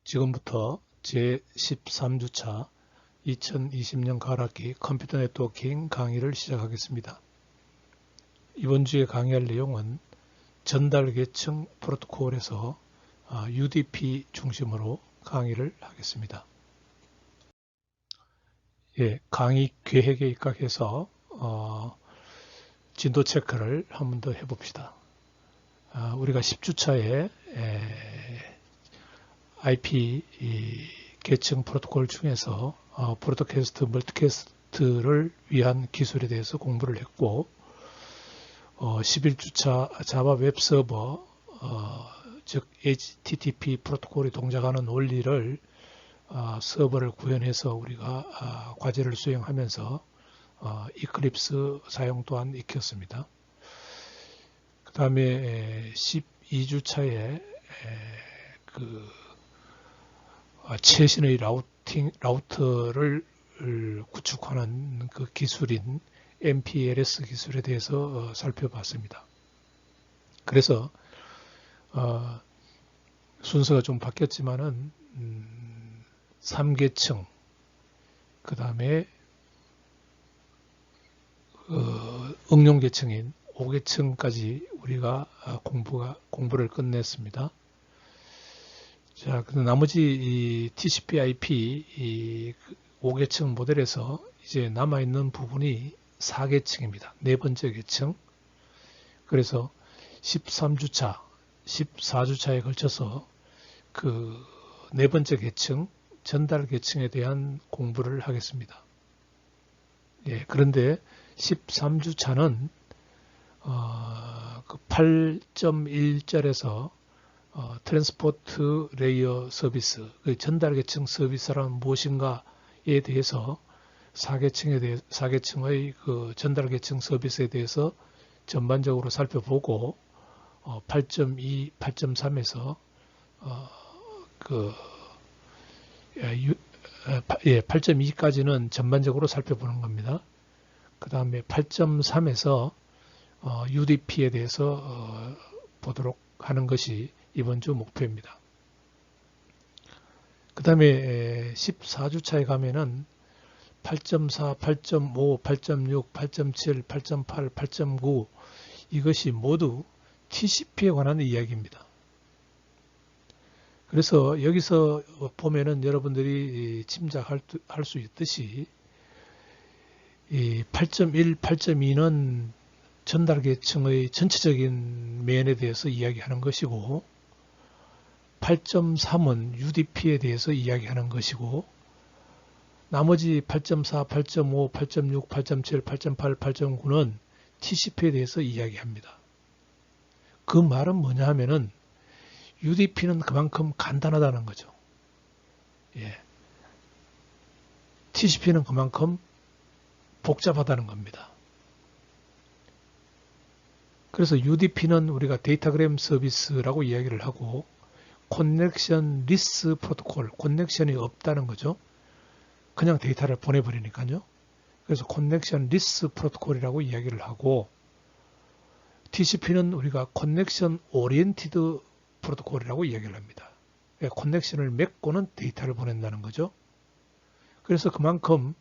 지금부터 제13주차 2020년 가을학기 컴퓨터 네트워킹 강의를 시작하겠습니다. 이번 주에 강의할 내용은 전달 계층 프로토콜에서 UDP 중심으로 강의를 하겠습니다. 강의 계획에 입각해서 진도 체크를 한 번 더 해봅시다. 우리가 10주차에 IP 계층 프로토콜 중에서 브로드캐스트, 멀티캐스트를 위한 기술에 대해서 공부를 했고 11주차 자바 웹서버 즉 HTTP 프로토콜이 동작하는 원리를 서버를 구현해서 우리가 과제를 수행하면서 이클립스 사용 또한 익혔습니다. 그 다음에 12주차에 최신의 라우터를 구축하는 그 기술인 MPLS 기술에 대해서 살펴봤습니다. 그래서 순서가 좀 바뀌었지만은 3계층 그 다음에 응용 계층인 5계층까지 우리가 공부를 끝냈습니다. 자, 나머지 이 TCP/IP 이 5계층 모델에서 이제 남아있는 부분이 4계층입니다. 네 번째 계층. 그래서 13주차, 14주차에 걸쳐서 그 네 번째 계층, 전달 계층에 대한 공부를 하겠습니다. 그런데 13주차는 그 8.1절에서 트랜스포트 레이어 서비스, 그 전달 계층 서비스란 무엇인가에 대해서 4계층의 그 전달 계층 서비스에 대해서 전반적으로 살펴보고 8.2, 8.3에서 8.2까지는 전반적으로 살펴보는 겁니다. 그 다음에 8.3에서 UDP에 대해서 보도록 하는 것이 이번 주 목표입니다. 그 다음에 14주차에 가면은 8.4, 8.5, 8.6, 8.7, 8.8, 8.9 이것이 모두 TCP에 관한 이야기입니다. 그래서 여기서 보면은 여러분들이 짐작할 수 있듯이 이 8.1, 8.2는 전달 계층의 전체적인 면에 대해서 이야기하는 것이고 8.3은 UDP에 대해서 이야기하는 것이고 나머지 8.4, 8.5, 8.6, 8.7, 8.8, 8.9는 TCP에 대해서 이야기합니다. 그 말은 뭐냐 하면은 UDP는 그만큼 간단하다는 거죠. TCP는 그만큼 복잡하다는 겁니다. 그래서 UDP는 우리가 데이터그램 서비스라고 이야기를 하고 커넥션 리스 프로토콜, 커넥션이 없다는 거죠. 그냥 데이터를 보내버리니까요. 그래서 커넥션 리스 프로토콜이라고 이야기를 하고 TCP는 우리가 커넥션 오리엔티드 프로토콜이라고 이야기를 합니다. 커넥션을 맺고는 데이터를 보낸다는 거죠. 그래서 그만큼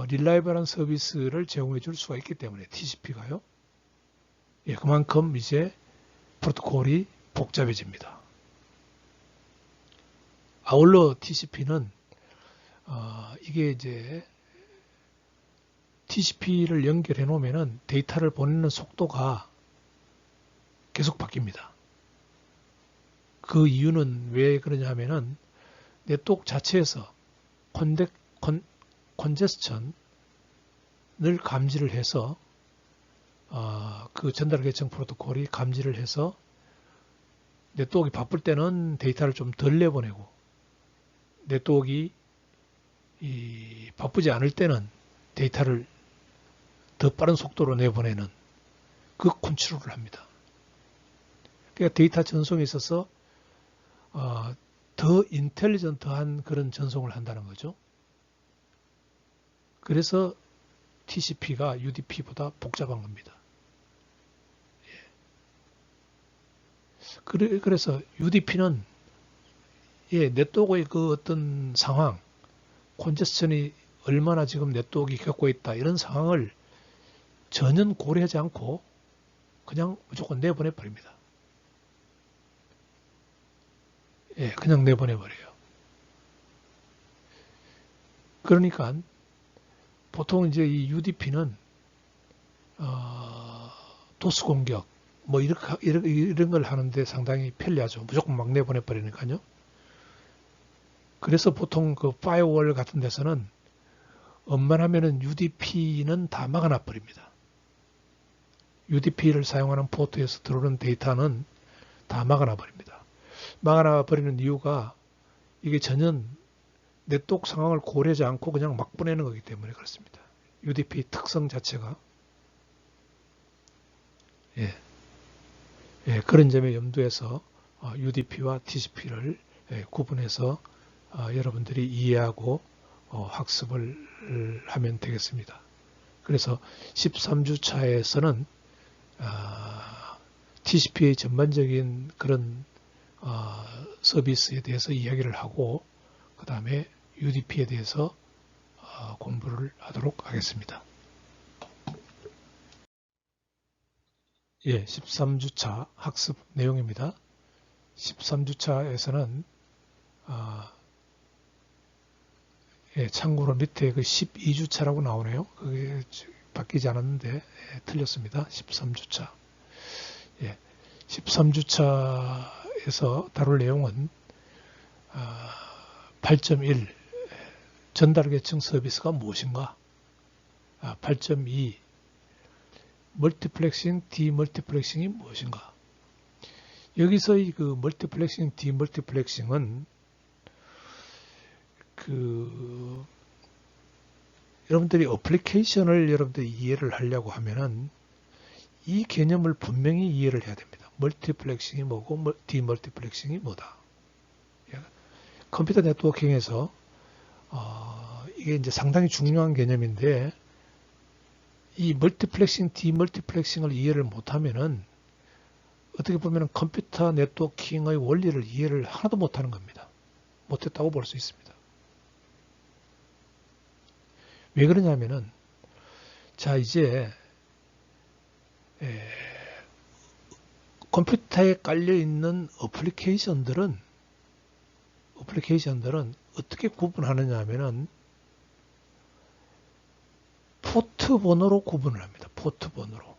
릴라이블한 서비스를 제공해 줄 수가 있기 때문에 TCP가요. 그만큼 이제 프로토콜이 복잡해집니다. 아울러 TCP는 이게 이제 TCP를 연결해 놓으면은 데이터를 보내는 속도가 계속 바뀝니다. 그 이유는 왜 그러냐 하면은 네트워크 자체에서 컨제스천을 감지를 해서 그 전달 계층 프로토콜이 감지를 해서 네트워크가 바쁠 때는 데이터를 좀 덜 내보내고 네트워크가 바쁘지 않을 때는 데이터를 더 빠른 속도로 내보내는 그 컨트롤을 합니다. 그러니까 데이터 전송에 있어서 더 인텔리전트한 그런 전송을 한다는 거죠. 그래서 TCP가 UDP보다 복잡한 겁니다. 그래서 UDP는 예, 네트워크의 그 어떤 상황, 콘제스천이 얼마나 지금 네트워크가 겪고 있다 이런 상황을 전혀 고려하지 않고 그냥 무조건 내보내 버립니다. 예, 그냥 내보내 버려요. 그러니까 보통 이제 이 UDP는 도스 공격 뭐 이런 걸 하는데 상당히 편리하죠. 무조건 막 내보내 버리니까요. 그래서 보통 그 파이어월 같은 데서는 웬만하면은 UDP는 다 막아놔 버립니다. UDP를 사용하는 포트에서 들어오는 데이터는 다 막아놔 버립니다. 막아놔 버리는 이유가 이게 전혀 네트워크 상황을 고려하지 않고 그냥 막 보내는 거기 때문에 그렇습니다. UDP 특성 자체가 예, 예, 그런 점에 염두에서 UDP와 TCP를 구분해서 여러분들이 이해하고 학습을 하면 되겠습니다. 그래서 13주차에서는 TCP의 전반적인 그런 서비스에 대해서 이야기를 하고 그 다음에 UDP에 대해서 공부를 하도록 하겠습니다. 예, 13주차 학습 내용입니다. 13주차에서는 예, 참고로 밑에 그 12주차라고 나오네요. 그게 바뀌지 않았는데 예, 틀렸습니다. 13주차. 예, 13주차에서 다룰 내용은 8.1 전달 계층 서비스가 무엇인가? 8.2 멀티플렉싱, 디멀티플렉싱이 무엇인가? 여기서 이 그 멀티플렉싱, 디멀티플렉싱은 여러분들이 어플리케이션을 여러분들이 이해를 하려고 하면은 이 개념을 분명히 이해를 해야 됩니다. 멀티플렉싱이 뭐고 디멀티플렉싱이 뭐다. 컴퓨터 네트워킹에서 이게 이제 상당히 중요한 개념인데 이 멀티플렉싱, 디멀티플렉싱을 이해를 못하면은 어떻게 보면 컴퓨터 네트워킹의 원리를 이해를 하나도 못하는 겁니다. 못했다고 볼 수 있습니다. 왜 그러냐면은 자 이제 컴퓨터에 깔려 있는 어플리케이션들은 어떻게 구분하느냐 하면은 포트 번호로 구분을 합니다. 포트 번호로.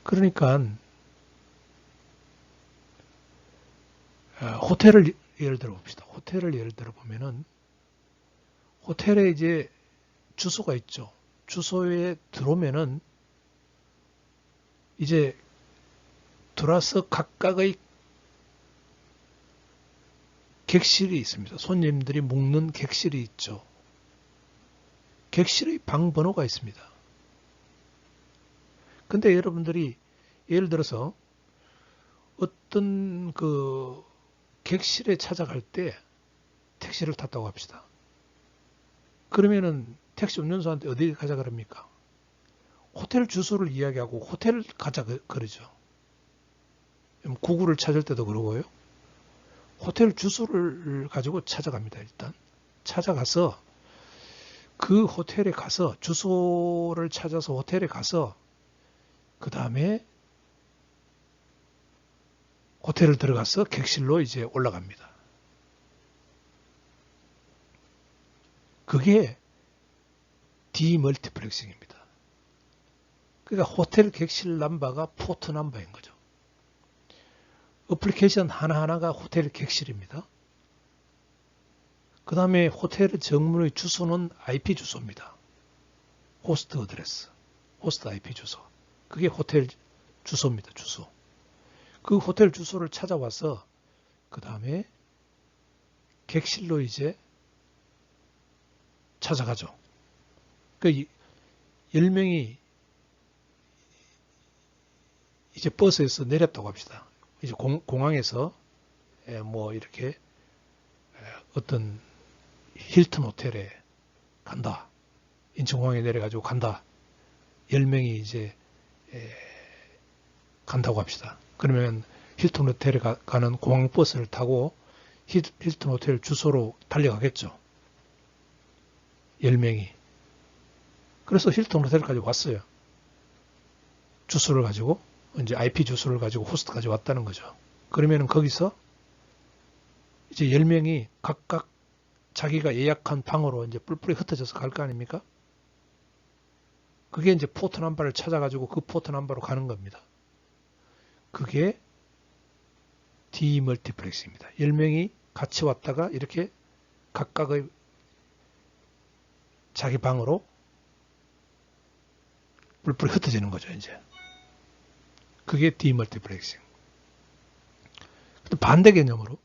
그러니까 호텔을 예를 들어 봅시다. 호텔을 예를 들어 보면은 호텔에 이제 주소가 있죠. 주소에 들어오면은 이제 들어와서 각각의 객실이 있습니다. 손님들이 묵는 객실이 있죠. 객실의 방 번호가 있습니다. 근데 여러분들이 예를 들어서 어떤 그 객실에 찾아갈 때 택시를 탔다고 합시다. 그러면은 택시 운전수한테 어디 가자 그럽니까? 호텔 주소를 이야기하고 호텔 가자 그러죠. 구글을 찾을 때도 그러고요. 호텔 주소를 가지고 찾아갑니다. 일단 찾아가서 그 호텔에 가서 주소를 찾아서 호텔에 가서 그 다음에 호텔을 들어가서 객실로 이제 올라갑니다. 그게 디멀티플렉싱입니다. 그러니까 호텔 객실 넘버가 포트 넘버인 거죠. 어플리케이션 하나하나가 호텔 객실입니다. 그 다음에 호텔의 정문의 주소는 IP 주소입니다. 호스트 어드레스, 호스트 IP 주소. 그게 호텔 주소입니다. 주소. 그 호텔 주소를 찾아와서 그 다음에 객실로 이제 찾아가죠. 그 10명이 이제 버스에서 내렸다고 합시다. 이제 공항에서 뭐 이렇게 어떤 힐튼 호텔에 간다. 인천공항에 내려가지고 간다. 10명이 이제 간다고 합시다. 그러면 힐튼 호텔에 가는 공항버스를 타고 힐튼 호텔 주소로 달려가겠죠. 10명이. 그래서 힐튼 호텔까지 왔어요. 주소를 가지고, 이제 IP 주소를 가지고 호스트까지 왔다는 거죠. 그러면 거기서 이제 10명이 각각 자기가 예약한 방으로 이제 뿔뿔이 흩어져서 갈 거 아닙니까? 그게 이제 포트 넘버를 찾아가지고 그 포트 넘버로 가는 겁니다. 그게 디멀티플렉스입니다. 10명이 같이 왔다가 이렇게 각각의 자기 방으로 뿔뿔이 흩어지는 거죠, 이제. 그게 디멀티플렉싱. 반대 개념으로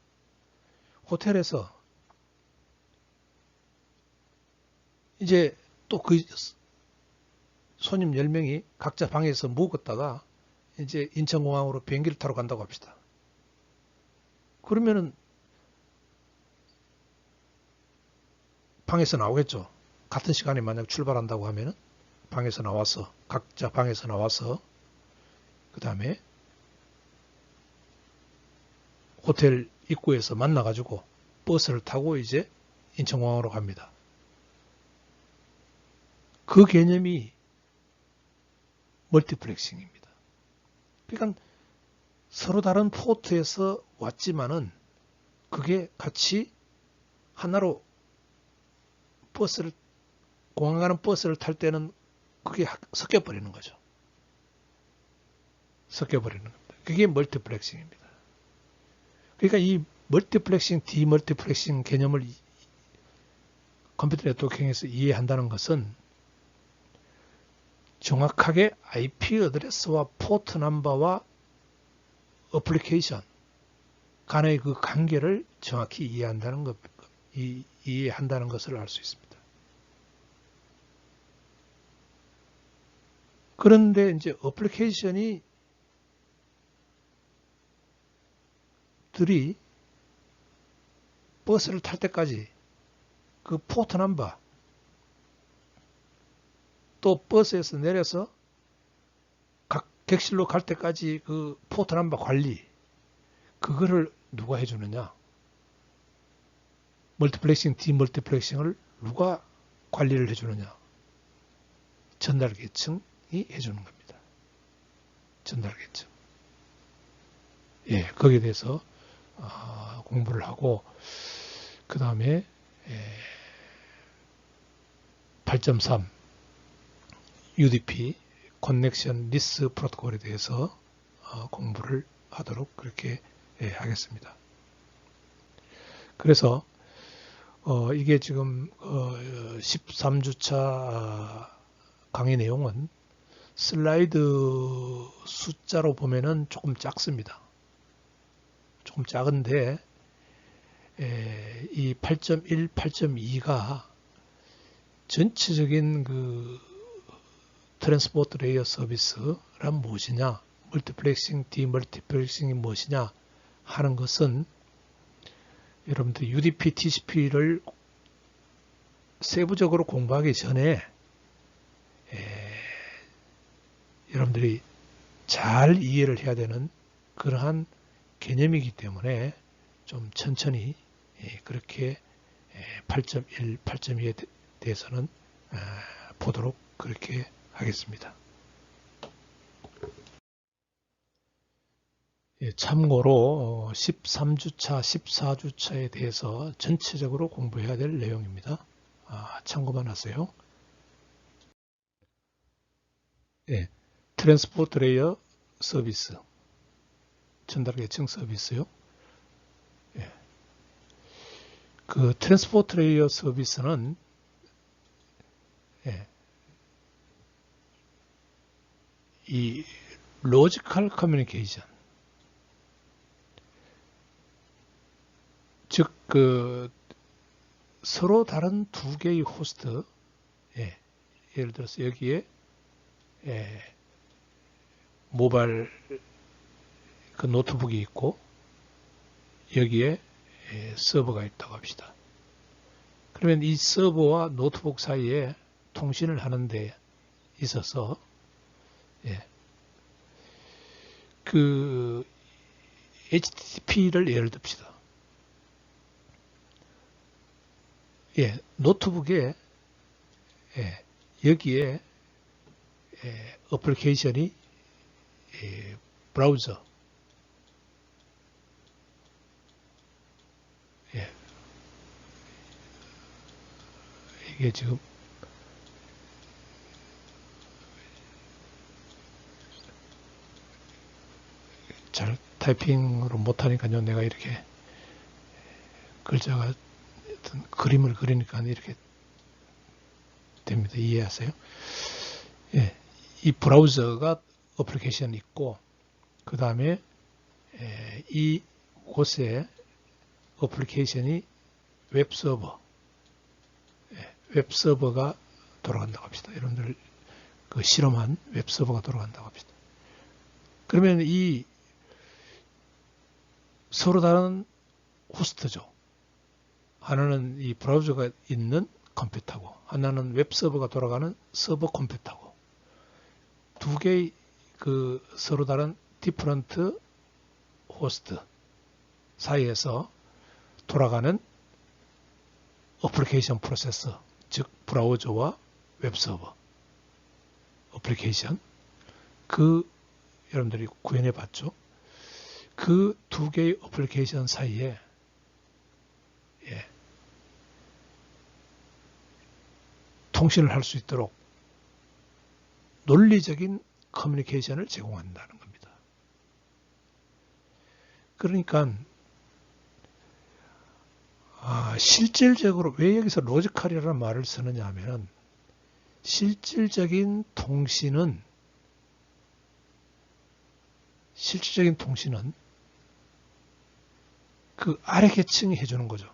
호텔에서 이제 또 그 손님 10명이 각자 방에서 묵었다가 이제 인천공항으로 비행기를 타러 간다고 합시다. 그러면은 방에서 나오겠죠. 같은 시간에 만약 출발한다고 하면은 방에서 나와서 각자 방에서 나와서 그 다음에 호텔 입구에서 만나가지고 버스를 타고 이제 인천공항으로 갑니다. 그 개념이 멀티플렉싱입니다. 그러니까 서로 다른 포트에서 왔지만은 그게 같이 하나로 버스를 공항 가는 버스를 탈 때는 그게 섞여버리는 거죠. 섞여버리는 겁니다. 그게 멀티플렉싱입니다. 그러니까 이 멀티플렉싱, 디멀티플렉싱 개념을 컴퓨터 네트워킹에서 이해한다는 것은 정확하게 IP 어드레스와 포트 넘버와 어플리케이션 간의 그 관계를 정확히 이해한다는 것을 알 수 있습니다. 그런데 이제 어플리케이션이 들이 버스를 탈 때까지 그 포트 넘버 또 버스에서 내려서 각 객실로 갈 때까지 그 포트 넘버 관리 그거를 누가 해주느냐? 멀티플렉싱, 디멀티플렉싱을 누가 관리를 해주느냐? 전달 계층이 해주는 겁니다. 전달 계층. 예, 거기에 대해서 공부를 하고 그 다음에 8.3 UDP 커넥션 리스 프로토콜에 대해서 공부를 하도록 그렇게 하겠습니다. 그래서 이게 지금 13주차 강의 내용은 슬라이드 숫자로 보면은 조금 작습니다. 조금 작은데 이 8.1, 8.2가 전체적인 그 트랜스포트 레이어 서비스란 무엇이냐, 멀티플렉싱, 디멀티플렉싱이 무엇이냐 하는 것은 여러분들 UDP, TCP를 세부적으로 공부하기 전에 여러분들이 잘 이해를 해야 되는 그러한 개념이기 때문에 좀 천천히 그렇게 8.1, 8.2에 대해서는 보도록 그렇게 하겠습니다. 참고로 13주차, 14주차에 대해서 전체적으로 공부해야 될 내용입니다. 참고만 하세요. 트랜스포트 레이어 서비스, 전달 계층 서비스요. 그 트랜스포트 레이어 서비스는 이 로지컬 커뮤니케이션, 즉 그 서로 다른 두 개의 호스트, 예를 들어서 여기에 모바일 그 노트북이 있고 여기에 서버가 있다고 합시다. 그러면 이 서버와 노트북 사이에 통신을 하는 데 있어서 그 HTTP를 예를 듭시다. 예, 노트북에 여기에 어플리케이션이 브라우저 이게 지금 잘 타이핑으로 못하니까요. 내가 이렇게 글자가 어떤 그림을 그리니까 이렇게 됩니다. 이해하세요? 예, 이 브라우저가 어플리케이션이 있고 그 다음에 이 곳에 어플리케이션이 웹서버 웹서버가 돌아간다고 합시다. 여러분들 그 실험한 웹서버가 돌아간다고 합시다. 그러면 이 서로 다른 호스트죠. 하나는 이 브라우저가 있는 컴퓨터고 하나는 웹서버가 돌아가는 서버 컴퓨터고 두 개의 그 서로 다른 디퍼런트 호스트 사이에서 돌아가는 어플리케이션 프로세서 즉 브라우저와 웹서버 어플리케이션 그 여러분들이 구현해 봤죠. 그 두 개의 어플리케이션 사이에 통신을 할 수 있도록 논리적인 커뮤니케이션을 제공한다는 겁니다. 그러니까 실질적으로 왜 여기서 로지컬이라는 말을 쓰느냐 하면은 실질적인 통신은 그 아래 계층이 해주는 거죠.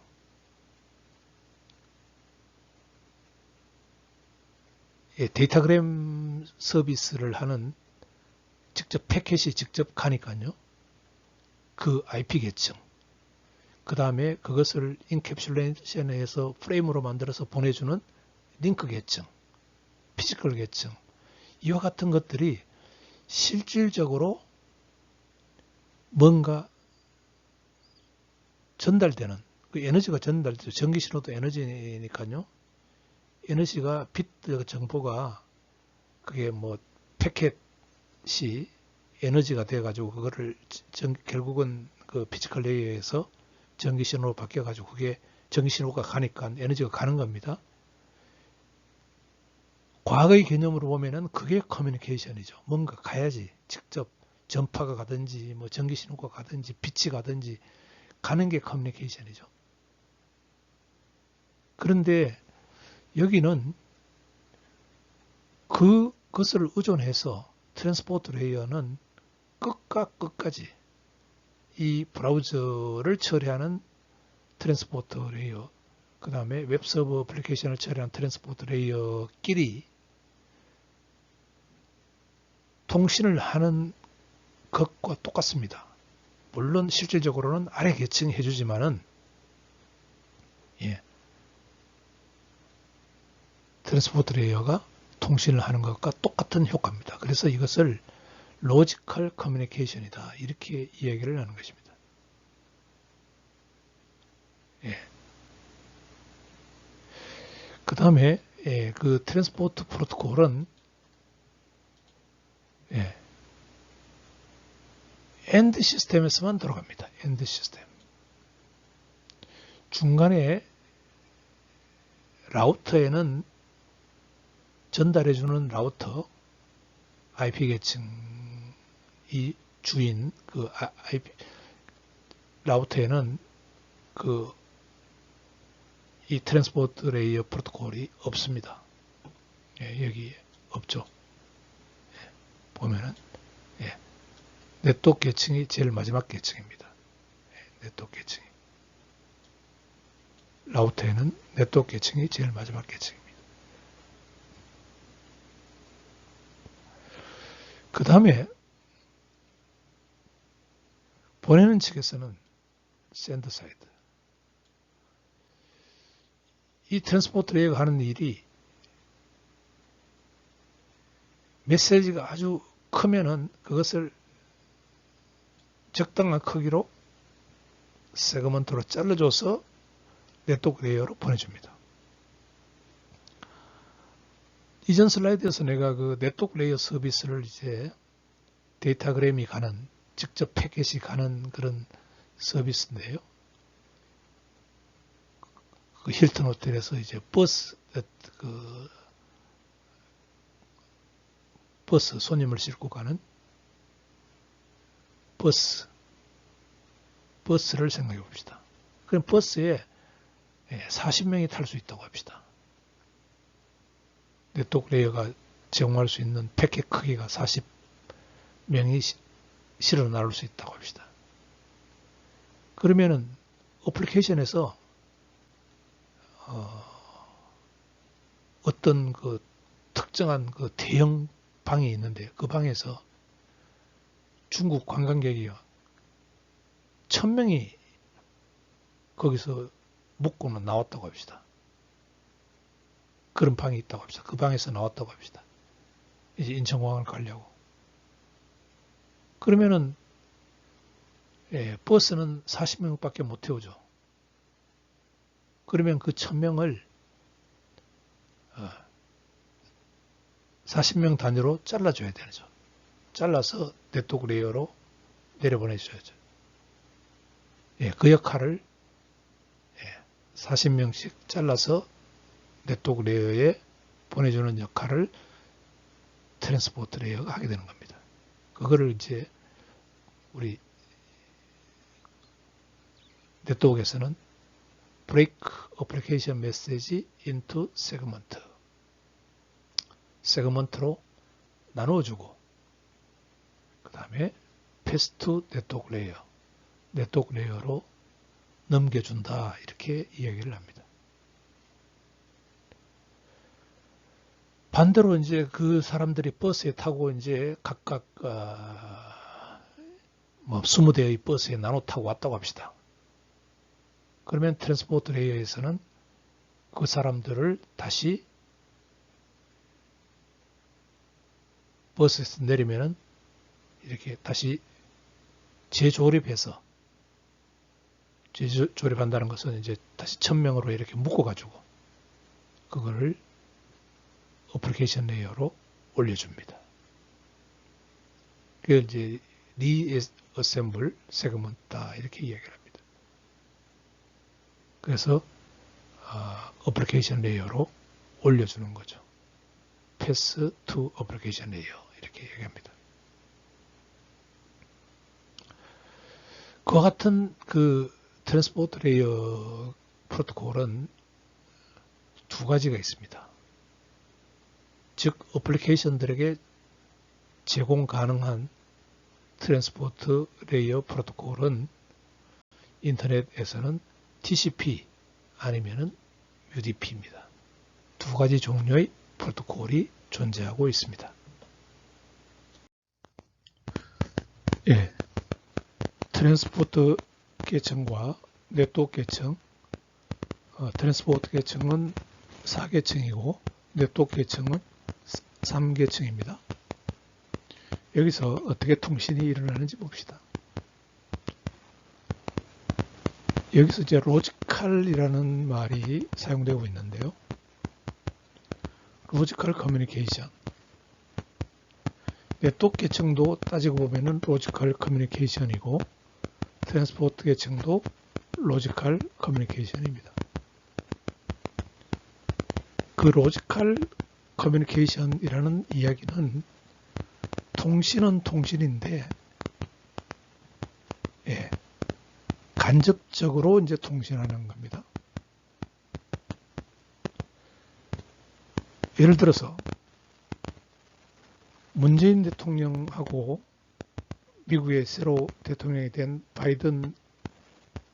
데이터그램 서비스를 하는 직접 패켓이 직접 가니까요. 그 IP 계층. 그 다음에 그것을 인캡슐레이션해서 프레임으로 만들어서 보내주는 링크 계층, 피지컬 계층. 이와 같은 것들이 실질적으로 뭔가 전달되는 그 에너지가 전달되죠. 전기 신호도 에너지니까요. 에너지가 빛 정보가 그게 뭐 패켓이 에너지가 돼 가지고 그거를 결국은 그 피지컬 레이어에서 전기 신호로 바뀌어 가지고 그게 전기 신호가 가니까 에너지가 가는 겁니다. 과거의 개념으로 보면은 그게 커뮤니케이션이죠. 뭔가 가야지. 직접 전파가 가든지 뭐 전기 신호가 가든지 빛이 가든지 가는 게 커뮤니케이션이죠. 그런데 여기는 그것을 의존해서 트랜스포트 레이어는 끝과 끝까지 이 브라우저를 처리하는 트랜스포트 레이어, 그 다음에 웹서버 어플리케이션을 처리하는 트랜스포트 레이어끼리 통신을 하는 것과 똑같습니다. 물론 실질적으로는 아래 계층이 해주지만은 트랜스포트 레이어가 통신을 하는 것과 똑같은 효과입니다. 그래서 이것을 로지컬 커뮤니케이션이다. 이렇게 이야기를 하는 것입니다. 그 다음에 그 트랜스포트 프로토콜은 엔드 시스템에서만 들어갑니다. 엔드 시스템. 중간에 라우터에는 전달해주는 라우터 IP 계층이 주인 그 IP 라우터에는 이 트랜스포트 레이어 프로토콜이 없습니다. 여기 없죠. 보면은 네트워크 계층이 제일 마지막 계층입니다. 네트워크 계층이 라우터에는 네트워크 계층이 제일 마지막 계층입니다. 그 다음에 보내는 측에서는 샌더 사이드. 이 트랜스포트 레이어가 하는 일이 메시지가 아주 크면은 그것을 적당한 크기로 세그먼트로 잘라줘서 네트워크 레이어로 보내줍니다. 이전 슬라이드에서 내가 그 네트워크 레이어 서비스를 이제 데이터그램이 가는, 직접 패켓이 가는 그런 서비스인데요. 그 힐튼 호텔에서 이제 버스 손님을 싣고 가는 버스를 생각해 봅시다. 그럼 버스에 40명이 탈 수 있다고 합시다. 네트워크 레이어가 제공할 수 있는 패켓 크기가 40명이 실어 나올 수 있다고 합시다. 그러면은 어플리케이션에서 어떤 그 특정한 그 대형 방이 있는데 그 방에서 중국 관광객이 1000명이 거기서 묵고는 나왔다고 합시다. 그런 방이 있다고 합시다. 그 방에서 나왔다고 합시다. 이제 인천공항을 가려고. 그러면은 버스는 40명밖에 못 태우죠. 그러면 그 1000명을 40명 단위로 잘라줘야 되죠. 잘라서 네트워크 레이어로 내려보내줘야죠. 그 역할을 40명씩 잘라서 네트워크 레이어에 보내주는 역할을 트랜스포트 레이어가 하게 되는 겁니다. 그거를 이제 우리 네트워크에서는 break application message into segment, 세그먼트로 나누어주고, 그 다음에 pass to network layer, 네트워크 레이어로 넘겨준다, 이렇게 이야기를 합니다. 반대로 이제 그 사람들이 버스에 타고 이제 각각 뭐 20대의 버스에 나눠 타고 왔다고 합시다. 그러면 트랜스포트 레이어에서는 그 사람들을 다시 버스에서 내리면은 이렇게 다시 재조립해서, 재조립한다는 것은 이제 다시 1000명으로 이렇게 묶어가지고 그거를 어플리케이션 레이어로 올려줍니다. 그걸 이제 리어셈블 세그먼트다, 이렇게 이야기를 합니다. 그래서 어플리케이션 레이어로 올려주는 거죠. 패스 투 어플리케이션 레이어, 이렇게 얘기합니다. 그와 같은 그 트랜스포트 레이어 프로토콜은 두 가지가 있습니다. 즉 어플리케이션들에게 제공 가능한 트랜스포트 레이어 프로토콜은 인터넷에서는 TCP 아니면은 UDP입니다. 두 가지 종류의 프로토콜이 존재하고 있습니다. 트랜스포트 계층과 네트워크 계층, 트랜스포트 계층은 4계층이고 네트워크 계층은 3계층입니다. 여기서 어떻게 통신이 일어나는지 봅시다. 여기서 이제 로지컬이라는 말이 사용되고 있는데요. 로지컬 커뮤니케이션. 네트워크 계층도 따지고 보면은 로지컬 커뮤니케이션이고 트랜스포트 계층도 로지컬 커뮤니케이션입니다. 그 로지컬 커뮤니케이션이라는 이야기는 통신은 통신인데 간접적으로 이제 통신하는 겁니다. 예를 들어서 문재인 대통령하고 미국의 새로 대통령이 된 바이든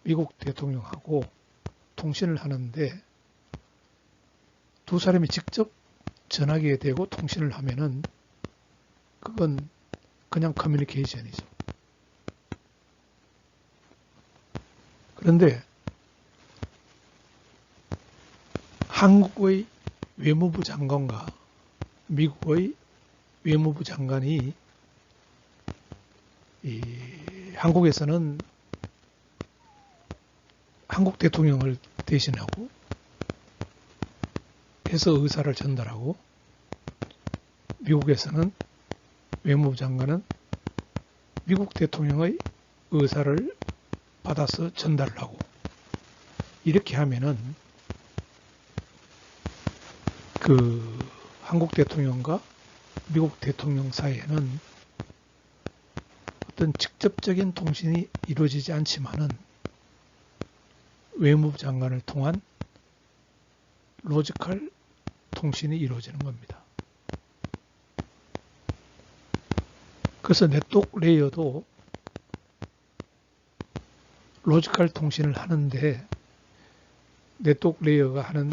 미국 대통령하고 통신을 하는데 두 사람이 직접 전화기에 대고 통신을 하면은 그건 그냥 커뮤니케이션이죠. 그런데 한국의 외무부 장관과 미국의 외무부 장관이 한국에서는 한국 대통령을 대신하고 해서 의사를 전달하고, 미국에서는 외무부 장관은 미국 대통령의 의사를 받아서 전달을 하고, 이렇게 하면은 그 한국 대통령과 미국 대통령 사이에는 어떤 직접적인 통신이 이루어지지 않지만은 외무부 장관을 통한 로지컬 통신이 이루어지는 겁니다. 그래서 네트워크 레이어도 로지컬 통신을 하는데, 네트워크 레이어가 하는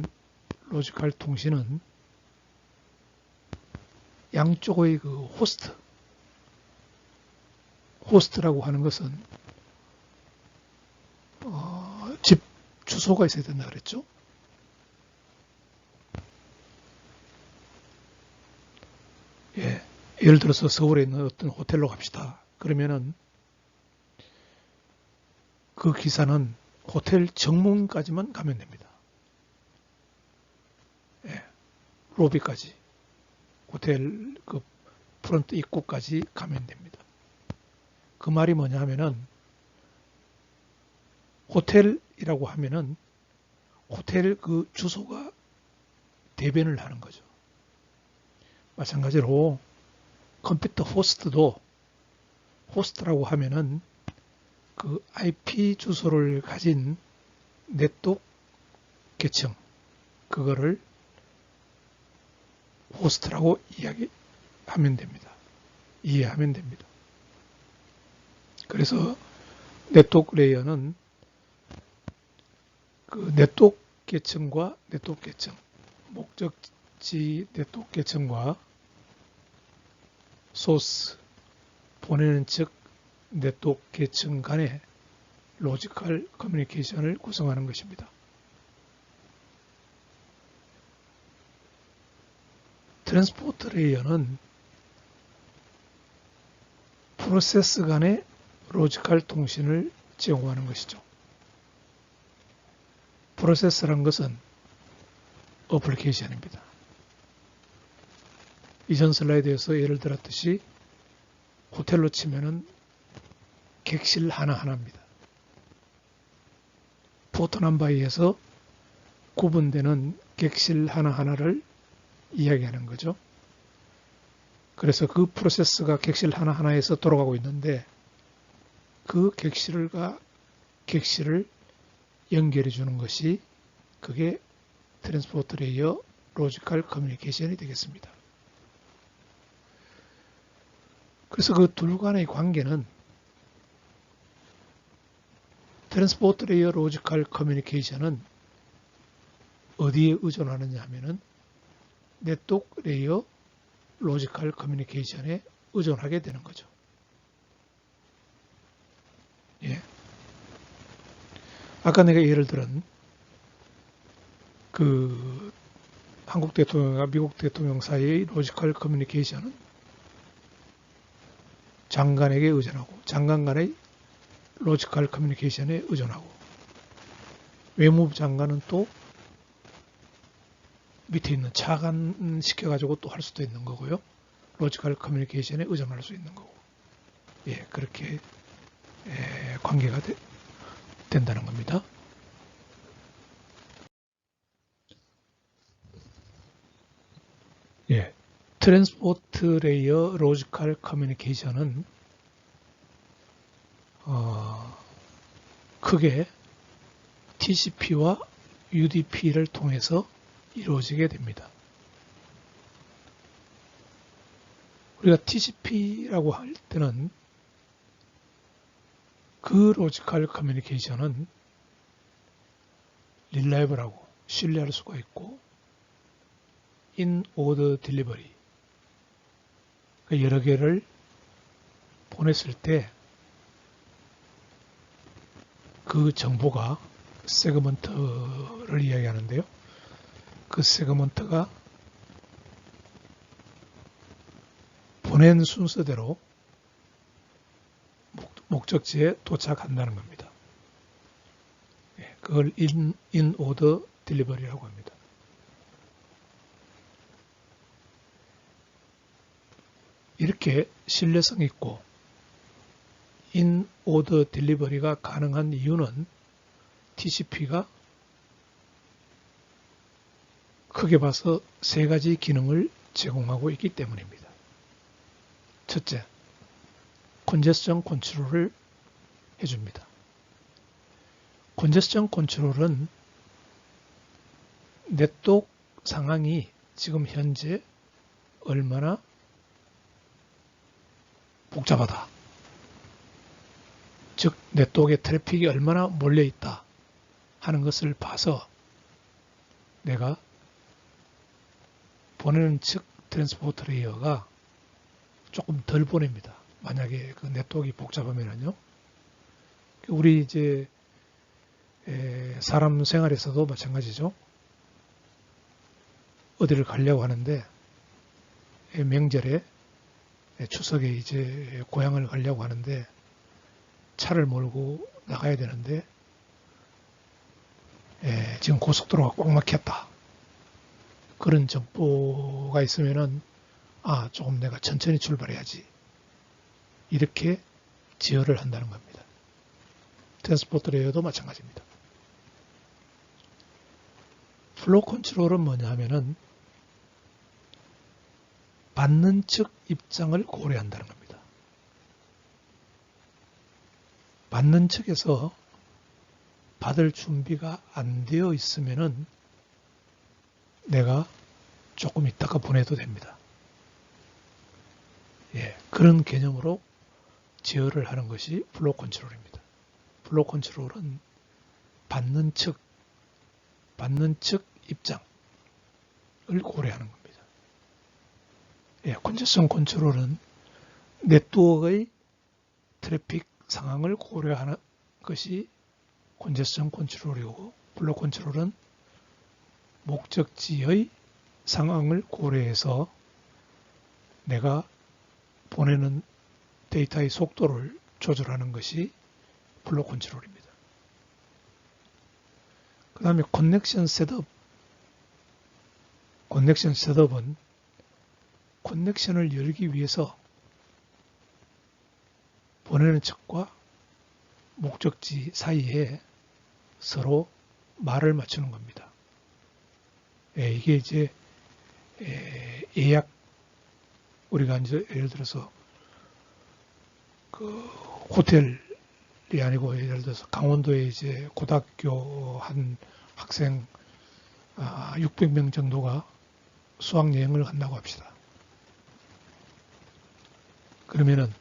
로지컬 통신은 양쪽의 그 호스트라고 하는 것은 집 주소가 있어야 된다 그랬죠. 예, 예를 들어서 서울에 있는 어떤 호텔로 갑시다. 그러면은 그 기사는 호텔 정문까지만 가면 됩니다. 예, 로비까지, 호텔 그 프런트 입구까지 가면 됩니다. 그 말이 뭐냐 하면은, 호텔이라고 하면은 호텔 그 주소가 대변을 하는 거죠. 마찬가지로 컴퓨터 호스트라고 하면은 그 IP 주소를 가진 네트워크 계층, 그거를 호스트라고 이해하면 됩니다. 그래서 네트워크 레이어는 그 네트워크 계층과 네트워크 계층, 목적지 네트워크 계층과 소스, 보내는 측 네트워크 계층 간의 로지컬 커뮤니케이션을 구성하는 것입니다. 트랜스포트 레이어는 프로세스 간의 로지컬 통신을 제공하는 것이죠. 프로세스란 것은 어플리케이션입니다. 이전 슬라이드에서 예를 들었듯이 호텔로 치면은 객실 하나하나입니다. 포트넘바이에서 구분되는 객실 하나하나를 이야기하는 거죠. 그래서 그 프로세스가 객실 하나하나에서 돌아가고 있는데, 그 객실과 객실을 연결해 주는 것이, 그게 트랜스포트 레이어 로지컬 커뮤니케이션이 되겠습니다. 그래서 그 둘 간의 관계는, 트랜스포트 레이어 로지컬 커뮤니케이션은 어디에 의존하느냐 하면은 네트워크 레이어 로지컬 커뮤니케이션에 의존하게 되는 거죠. 예. 아까 내가 예를 들은 그 한국 대통령과 미국 대통령 사이의 로지컬 커뮤니케이션은 장관에게 의존하고, 장관 간의 로지컬 커뮤니케이션에 의존하고, 외무부 장관은 또 밑에 있는 차관 시켜가지고 또 할 수도 있는 거고요. 로지컬 커뮤니케이션에 의존할 수 있는 거고. 예, 그렇게 관계가 된다는 겁니다. 예, 트랜스포트 레이어 로지컬 커뮤니케이션은 크게 TCP와 UDP를 통해서 이루어지게 됩니다. 우리가 TCP라고 할 때는 그 로지컬 커뮤니케이션은 릴라이블하고 신뢰할 수가 있고, in order delivery, 여러 개를 보냈을 때 그 정보가 세그먼트를 이야기하는데요. 그 세그먼트가 보낸 순서대로 목적지에 도착한다는 겁니다. 그걸 in order delivery라고 합니다. 이렇게 신뢰성 있고 in order delivery가 가능한 이유는 TCP가 크게 봐서 세 가지 기능을 제공하고 있기 때문입니다. 첫째, 컨제스션 컨트롤을 해줍니다. 컨제스션 컨트롤은 네트워크 상황이 지금 현재 얼마나 복잡하다. 즉 네트워크에 트래픽이 얼마나 몰려있다 하는 것을 봐서 내가 보내는 측 트랜스포트 레이어가 조금 덜 보냅니다. 만약에 그 네트워크가 복잡하면요. 우리 이제 사람 생활에서도 마찬가지죠. 어디를 가려고 하는데 명절에 추석에 이제 고향을 가려고 하는데 차를 몰고 나가야 되는데 지금 고속도로가 꽉 막혔다. 그런 정보가 있으면은 조금 내가 천천히 출발해야지. 이렇게 제어를 한다는 겁니다. 트랜스포트 레이어도 마찬가지입니다. 플로우 컨트롤은 뭐냐 하면은 받는 측 입장을 고려한다는 겁니다. 받는 측에서 받을 준비가 안 되어 있으면은 내가 조금 있다가 보내도 됩니다. 그런 개념으로 제어를 하는 것이 플로우 컨트롤입니다. 플로우 컨트롤은 받는 측 입장을 고려하는 겁니다. 컨제스션 컨트롤은 네트워크의 트래픽 상황을 고려하는 것이 컨제스션 컨트롤이고 플로우 컨트롤은 목적지의 상황을 고려해서 내가 보내는 데이터의 속도를 조절하는 것이 플로우 컨트롤입니다. 그 다음에 커넥션 셋업. 커넥션 셋업은 커넥션을 열기 위해서 보내는 측과 목적지 사이에 서로 말을 맞추는 겁니다. 이게 이제 예약, 우리가 이제 예를 들어서 그 호텔이 아니고 예를 들어서 강원도에 이제 고등학교 한 학생 600명 정도가 수학여행을 간다고 합시다. 그러면은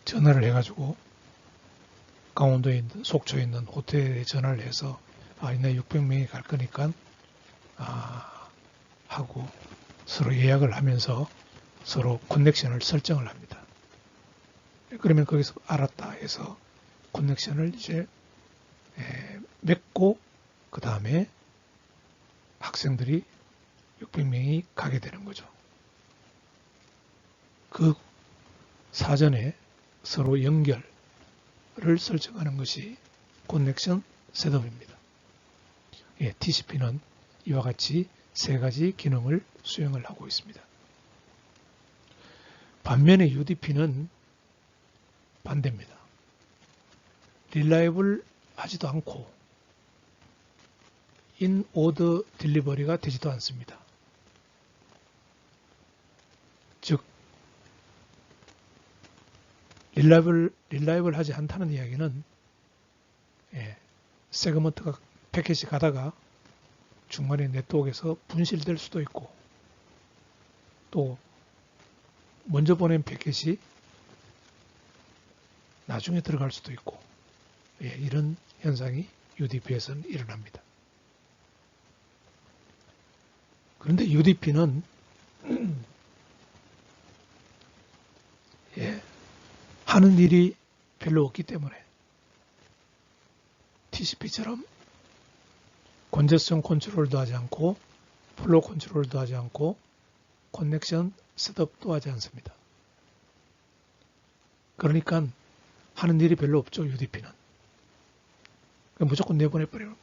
전화를 해가지고 강원도에 있는, 속초에 있는 호텔에 전화를 해서 이날 600명이 갈 거니까 하고 서로 예약을 하면서 서로 커넥션을 설정을 합니다. 그러면 거기서 알았다 해서 커넥션을 이제 맺고 그 다음에 학생들이 600명이 가게 되는 거죠. 그 사전에 서로 연결을 설정하는 것이 커넥션 셋업입니다. TCP는 이와 같이 세 가지 기능을 수행을 하고 있습니다. 반면에 UDP는 반대입니다. 릴라이블 하지도 않고 in order delivery가 되지도 않습니다. 즉 릴라이블 하지 않다는 이야기는 세그먼트가 패킷이 가다가 중간에 네트워크에서 분실될 수도 있고 또 먼저 보낸 패킷이 나중에 들어갈 수도 있고 이런 현상이 UDP에서는 일어납니다. 그런데 UDP는 하는 일이 별로 없기 때문에 TCP처럼 컨제스션 컨트롤도 하지 않고 플로우 컨트롤도 하지 않고 커넥션 셋업도 하지 않습니다. 그러니까 하는 일이 별로 없죠. UDP는. 무조건 내보내버립니다.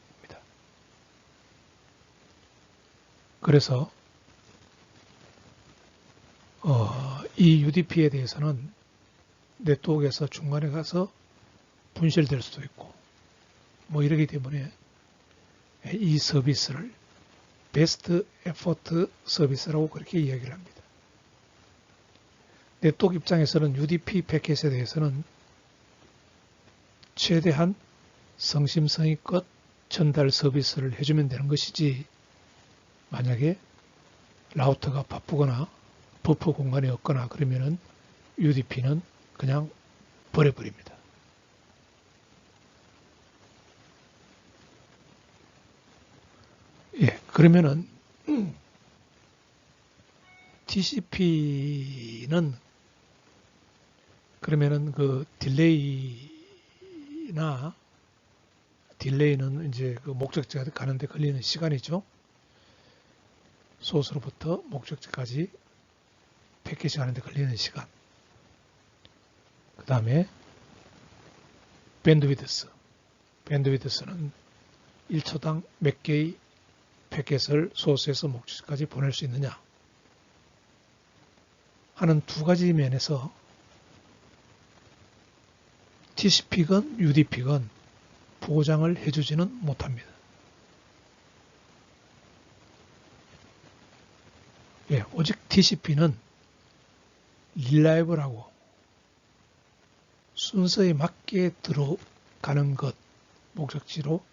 그래서 이 UDP에 대해서는 네트워크에서 중간에 가서 분실될 수도 있고 뭐 이러기 때문에 이 서비스를 베스트 에포트 서비스라고 그렇게 이야기를 합니다. 네트워크 입장에서는 UDP 패킷에 대해서는 최대한 성심성의껏 전달 서비스를 해주면 되는 것이지, 만약에 라우터가 바쁘거나 버퍼 공간이 없거나 그러면은 UDP는 그냥 버려버립니다. 예, 그러면은 TCP는 그러면은 그 딜레이는 이제 그 목적지가 가는데 걸리는 시간이죠. 소스로부터 목적지까지 패킷이 가는데 걸리는 시간. 그 다음에 밴드위드스는 1초당 몇 개의 패킷을 소스에서 목적지까지 보낼 수 있느냐 하는 두 가지 면에서 TCP건 UDP건 보장을 해주지는 못합니다. 예, 오직 TCP는 릴라이블하고 순서에 맞게 들어가는 것, 목적지로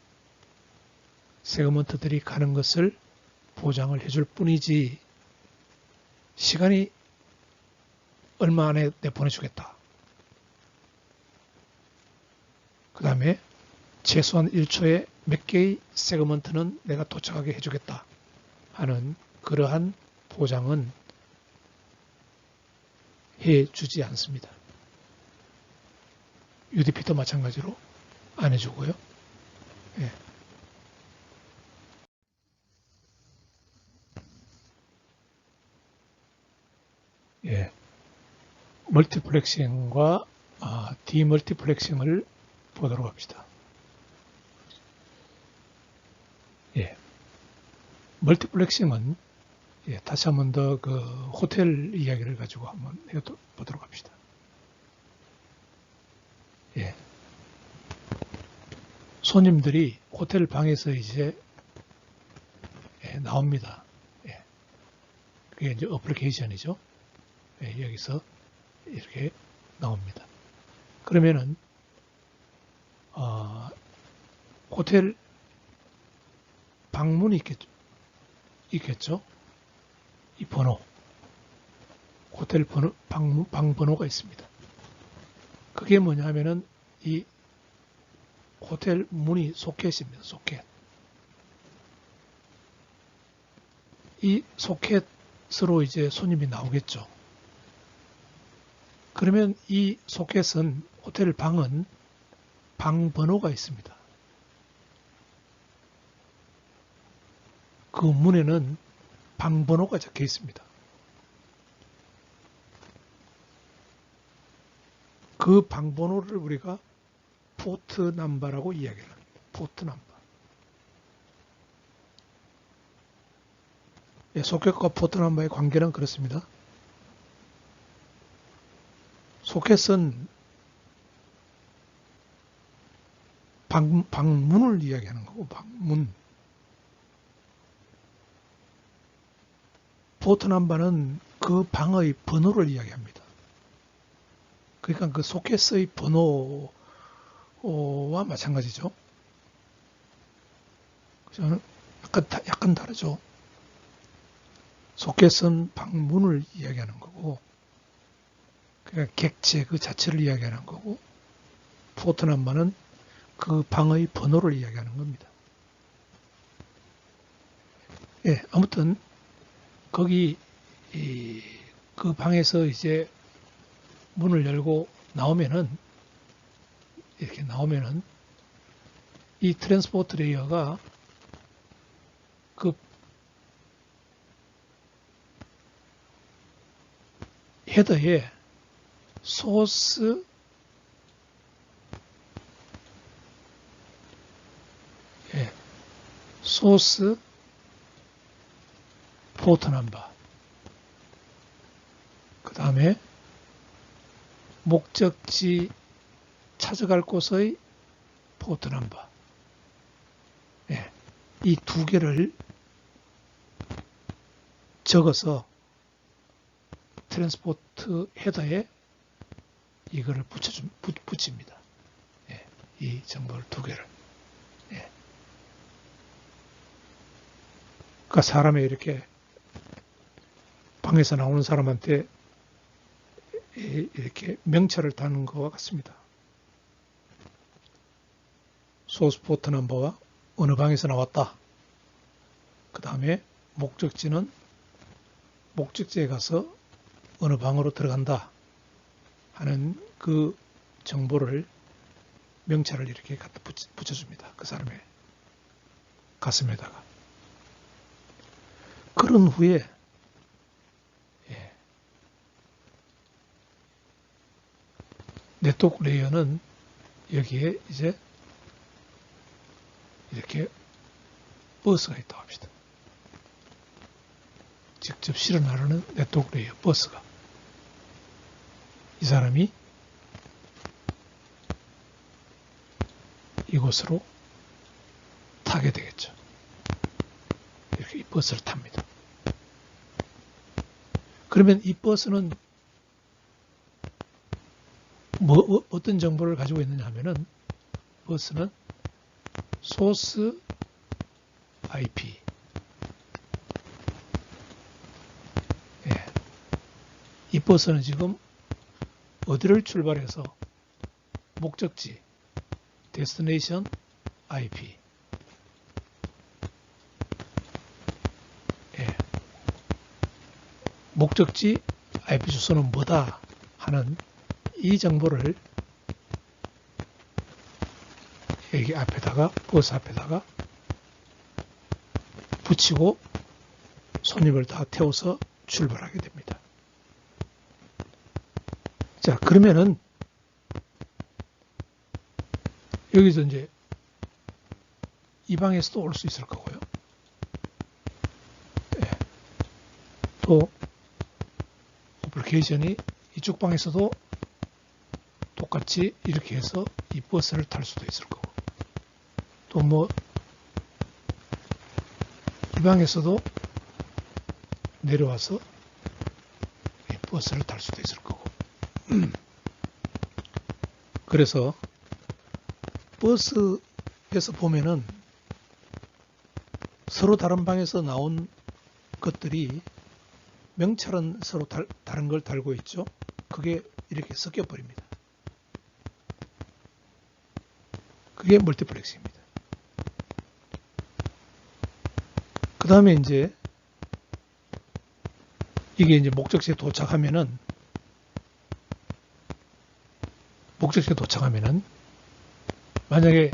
세그먼트들이 가는 것을 보장을 해줄 뿐이지, 시간이 얼마 안에 내보내주겠다. 그 다음에 최소한 1초에 몇 개의 세그먼트는 내가 도착하게 해주겠다 하는 그러한 보장은 해주지 않습니다. UDP도 마찬가지로 안 해주고요. 예. 예. 멀티플렉싱과 디멀티플렉싱을 보도록 합시다. 예. 멀티플렉싱은 다시 한 번 더 그 호텔 이야기를 가지고 한번 보도록 합시다. 예. 손님들이 호텔 방에서 이제 나옵니다. 예. 그게 이제 어플리케이션이죠. 예, 여기서 이렇게 나옵니다. 그러면은 호텔 방문이 있겠죠. 이 번호, 호텔 번호, 방 번호가 있습니다. 그게 뭐냐 하면은 이 호텔 문이 소켓입니다. 소켓. 이 소켓으로 이제 손님이 나오겠죠. 그러면 이 소켓은, 호텔 방은 방 번호가 있습니다. 그 문에는 방 번호가 적혀 있습니다. 그 방 번호를 우리가 포트 넘버라고 이야기를 합니다. 포트 넘버. 예, 소켓과 포트 넘버의 관계는 그렇습니다. 소켓은 방문을 이야기하는 거고, 방문. 포트 넘버는 그 방의 번호를 이야기합니다. 그러니까 그 소켓의 번호와 마찬가지죠. 약간 다르죠. 소켓은 방문을 이야기하는 거고, 그러니까 객체 그 자체를 이야기하는 거고, 포트 넘버는 그 방의 번호를 이야기하는 겁니다. 예, 아무튼 거기 그 방에서 이제 문을 열고 이렇게 나오면은 이 트랜스포트 레이어가 그 헤더에 소스 소스 포트 넘버, 그 다음에 목적지 찾아갈 곳의 포트 넘버. 예, 이 두 개를 적어서 트랜스포트 헤더에 이거를 붙입니다. 예, 이 정보를 두 개를. 예. 그러니까 사람이 이렇게 방에서 나오는 사람한테 이렇게 명찰을 다는 것과 같습니다. 소스 포트 넘버와 어느 방에서 나왔다. 그 다음에 목적지는 목적지에 가서 어느 방으로 들어간다 하는 그 정보를 명찰을 이렇게 갖다 붙여줍니다. 그 사람의 가슴에다가. 그런 후에 네트워크 레이어는 여기에 이제 이렇게 버스가 있다고 합시다. 직접 실어 나르는 네트워크 레이어 버스가. 이 사람이 이곳으로 타게 되겠죠. 이렇게 이 버스를 탑니다. 그러면 이 버스는 어떤 정보를 가지고 있느냐 하면은 버스는 소스 IP, 예. 이 버스는 지금 어디를 출발해서 목적지 데스티네이션 IP, 예. 목적지 IP 주소는 뭐다 하는 이 정보를 여기 앞에다가 버스 앞에다가 붙이고 손님을 다 태워서 출발하게 됩니다. 자, 그러면은 여기서 이제 이 방에서도 올 수 있을 거고요. 예. 또 어플리케이션이 이쪽 방에서도 똑같이 이렇게 해서 이 버스를 탈 수도 있을 거고, 또 뭐 이 방에서도 내려와서 이 버스를 탈 수도 있을 거고. 그래서 버스에서 보면은 서로 다른 방에서 나온 것들이 명찰은 서로 다른 걸 달고 있죠. 그게 이렇게 섞여 버립니다. 그게 멀티플렉스입니다. 그 다음에 이제 이게 이제 목적지에 도착하면은 만약에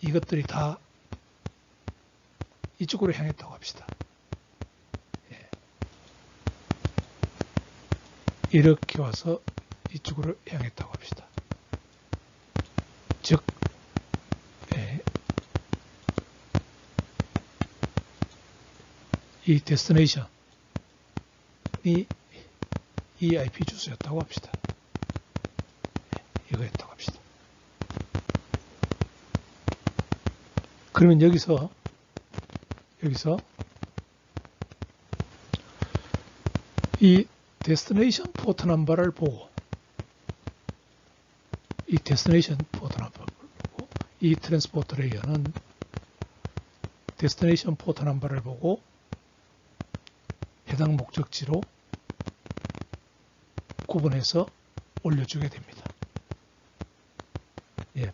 이것들이 다 이쪽으로 향했다고 합시다. 예. 이렇게 와서 이쪽으로 향했다고 합시다. 즉, 이 데스티네이션이 이 IP 주소였다고 합시다. 이거였다고 합시다. 그러면 여기서 이 데스티네이션 포트 넘버를 보고 이 트랜스포트 레이어는 데스티네이션 포트 넘버를 보고 해당 목적지로 구분해서 올려주게 됩니다. 예,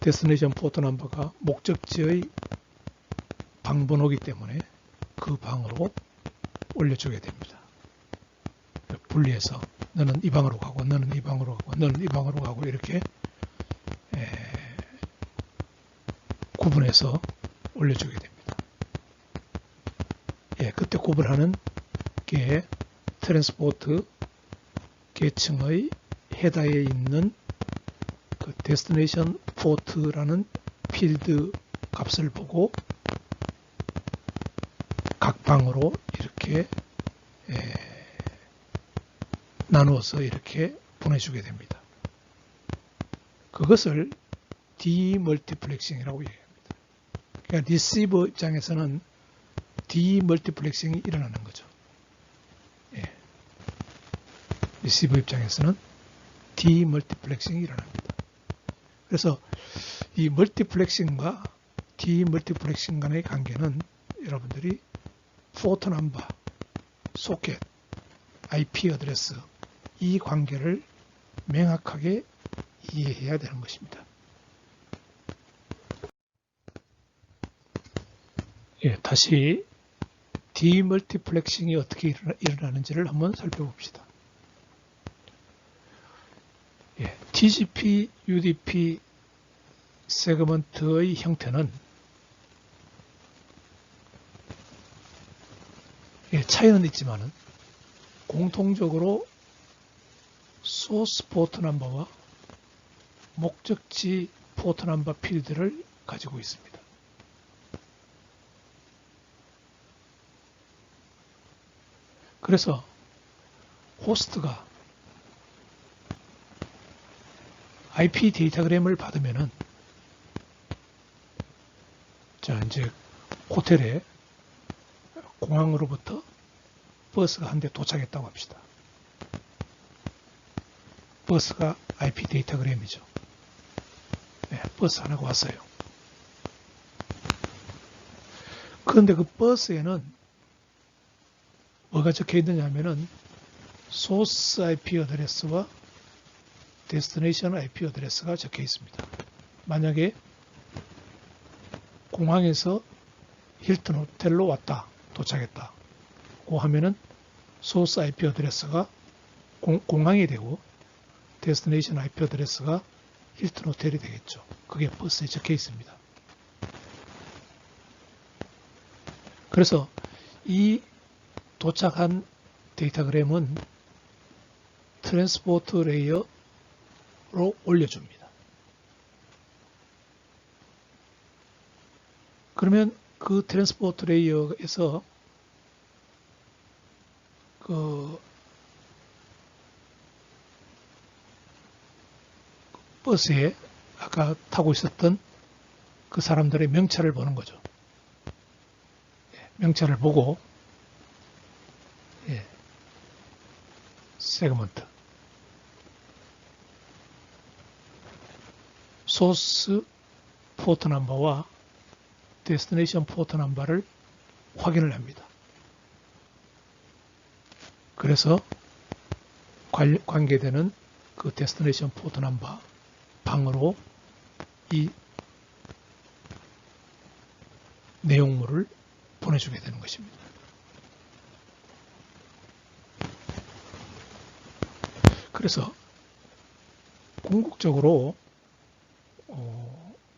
데스티네이션 포트 넘버가 목적지의 방번호이기 때문에 그 방으로 올려주게 됩니다. 분리해서 너는 이 방으로 가고 너는 이 방으로 가고 너는 이 방으로 가고 이렇게 구분해서 올려주게 됩니다. 예, 그때 구분하는 게 트랜스포트 계층의 헤더에 있는 그 데스티네이션 포트라는 필드 값을 보고 방으로 이렇게 나누어서 이렇게 보내주게 됩니다. 그것을 디멀티플렉싱이라고 얘기합니다. 그러니까 리시버 입장에서는 디멀티플렉싱이 일어나는 거죠. 리시버 입장에서는 디멀티플렉싱이 일어납니다. 그래서 이 멀티플렉싱과 디멀티플렉싱 간의 관계는 여러분들이 포트 넘버, 소켓, IP 어드레스 이 관계를 명확하게 이해해야 되는 것입니다. 다시 디멀티플렉싱이 어떻게 일어나는지를 한번 살펴봅시다. TCP, UDP 세그먼트의 형태는 차이는 있지만 공통적으로 소스 포트 넘버와 목적지 포트 넘버 필드를 가지고 있습니다. 그래서 호스트가 IP 데이터그램을 받으면은 이제 호텔에 공항으로부터 버스가 한 대 도착했다고 합시다. 버스가 IP 데이터그램이죠. 버스 하나가 왔어요. 그런데 그 버스에는 뭐가 적혀 있느냐 하면은 소스 IP 어드레스와 데스티네이션 IP 어드레스가 적혀 있습니다. 만약에 공항에서 힐튼 호텔로 왔다, 도착했다. 고 하면은 소스 IP 어드레스가 공항이 되고 데스티네이션 IP 어드레스가 힐튼 호텔이 되겠죠. 그게 버스에 적혀 있습니다. 그래서 이 도착한 데이터그램은 트랜스포트 레이어로 올려줍니다. 그러면 그 트랜스포트 레이어에서 그 버스에 아까 타고 있었던 그 사람들의 명찰을 보는 거죠. 명찰을 보고 세그먼트 소스 포트 넘버와 데스티네이션 포트 넘버를 확인을 합니다. 그래서 관계되는 그 데스티네이션 포트 넘버 방으로 이 내용물을 보내주게 되는 것입니다. 그래서 궁극적으로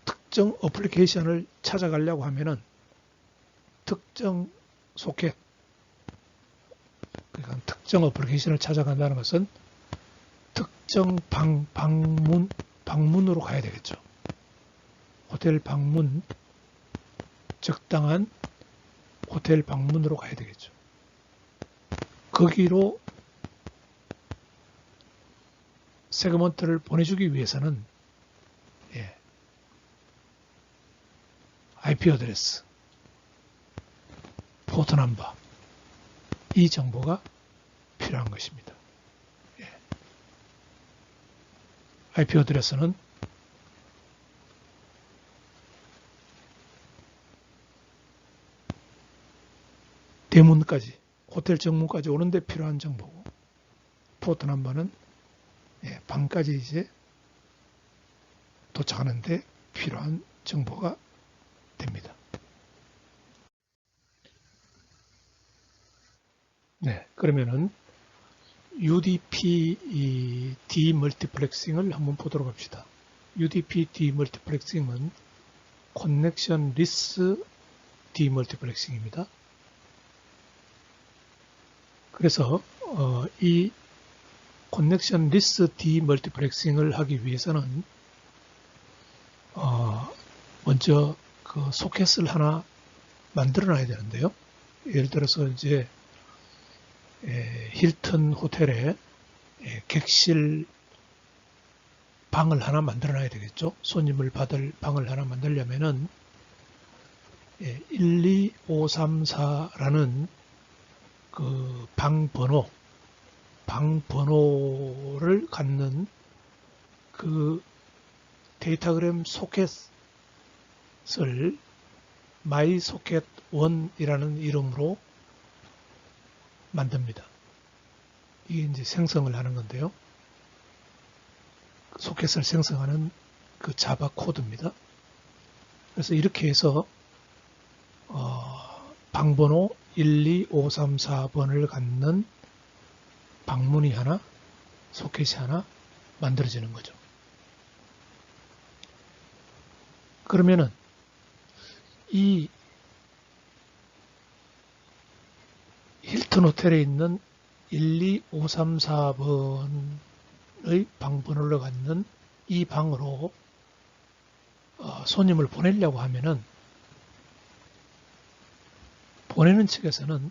특정 어플리케이션을 찾아가려고 하면은 특정 소켓, 그러니까 특정 어플리케이션을 찾아간다는 것은 특정 방문으로 가야 되겠죠. 호텔 방문, 적당한 호텔 방문으로 가야 되겠죠. 거기로 세그먼트를 보내주기 위해서는 IP 어드레스, 포트 넘버 이 정보가 필요한 것입니다. IP 어드레스는 대문까지, 호텔 정문까지 오는데 필요한 정보고, 포트 넘버는 방까지 이제 도착하는데 필요한 정보가 됩니다. 그러면은 UDP 디멀티플렉싱을 한번 보도록 합시다. UDP 디멀티플렉싱은 커넥션 리스 디멀티플렉싱입니다. 그래서 이 커넥션 리스 디멀티플렉싱을 하기 위해서는 먼저 그 소켓을 하나 만들어 놔야 되는데요. 예를 들어서 이제 힐튼 호텔에 객실 방을 하나 만들어 놔야 되겠죠. 손님을 받을 방을 하나 만들려면은 12534라는 그 방 번호를 갖는 그 데이터그램 소켓을 mysocket1이라는 이름으로 만듭니다. 이게 이제 생성을 하는 건데요. 소켓을 생성하는 그 자바 코드입니다. 그래서 이렇게 해서 방번호 12534번을 갖는 방문이 하나, 소켓이 하나 만들어지는 거죠. 그러면은 이 힐튼 호텔에 있는 12534번의 방번호를 갖는 이 방으로 손님을 보내려고 하면은 보내는 측에서는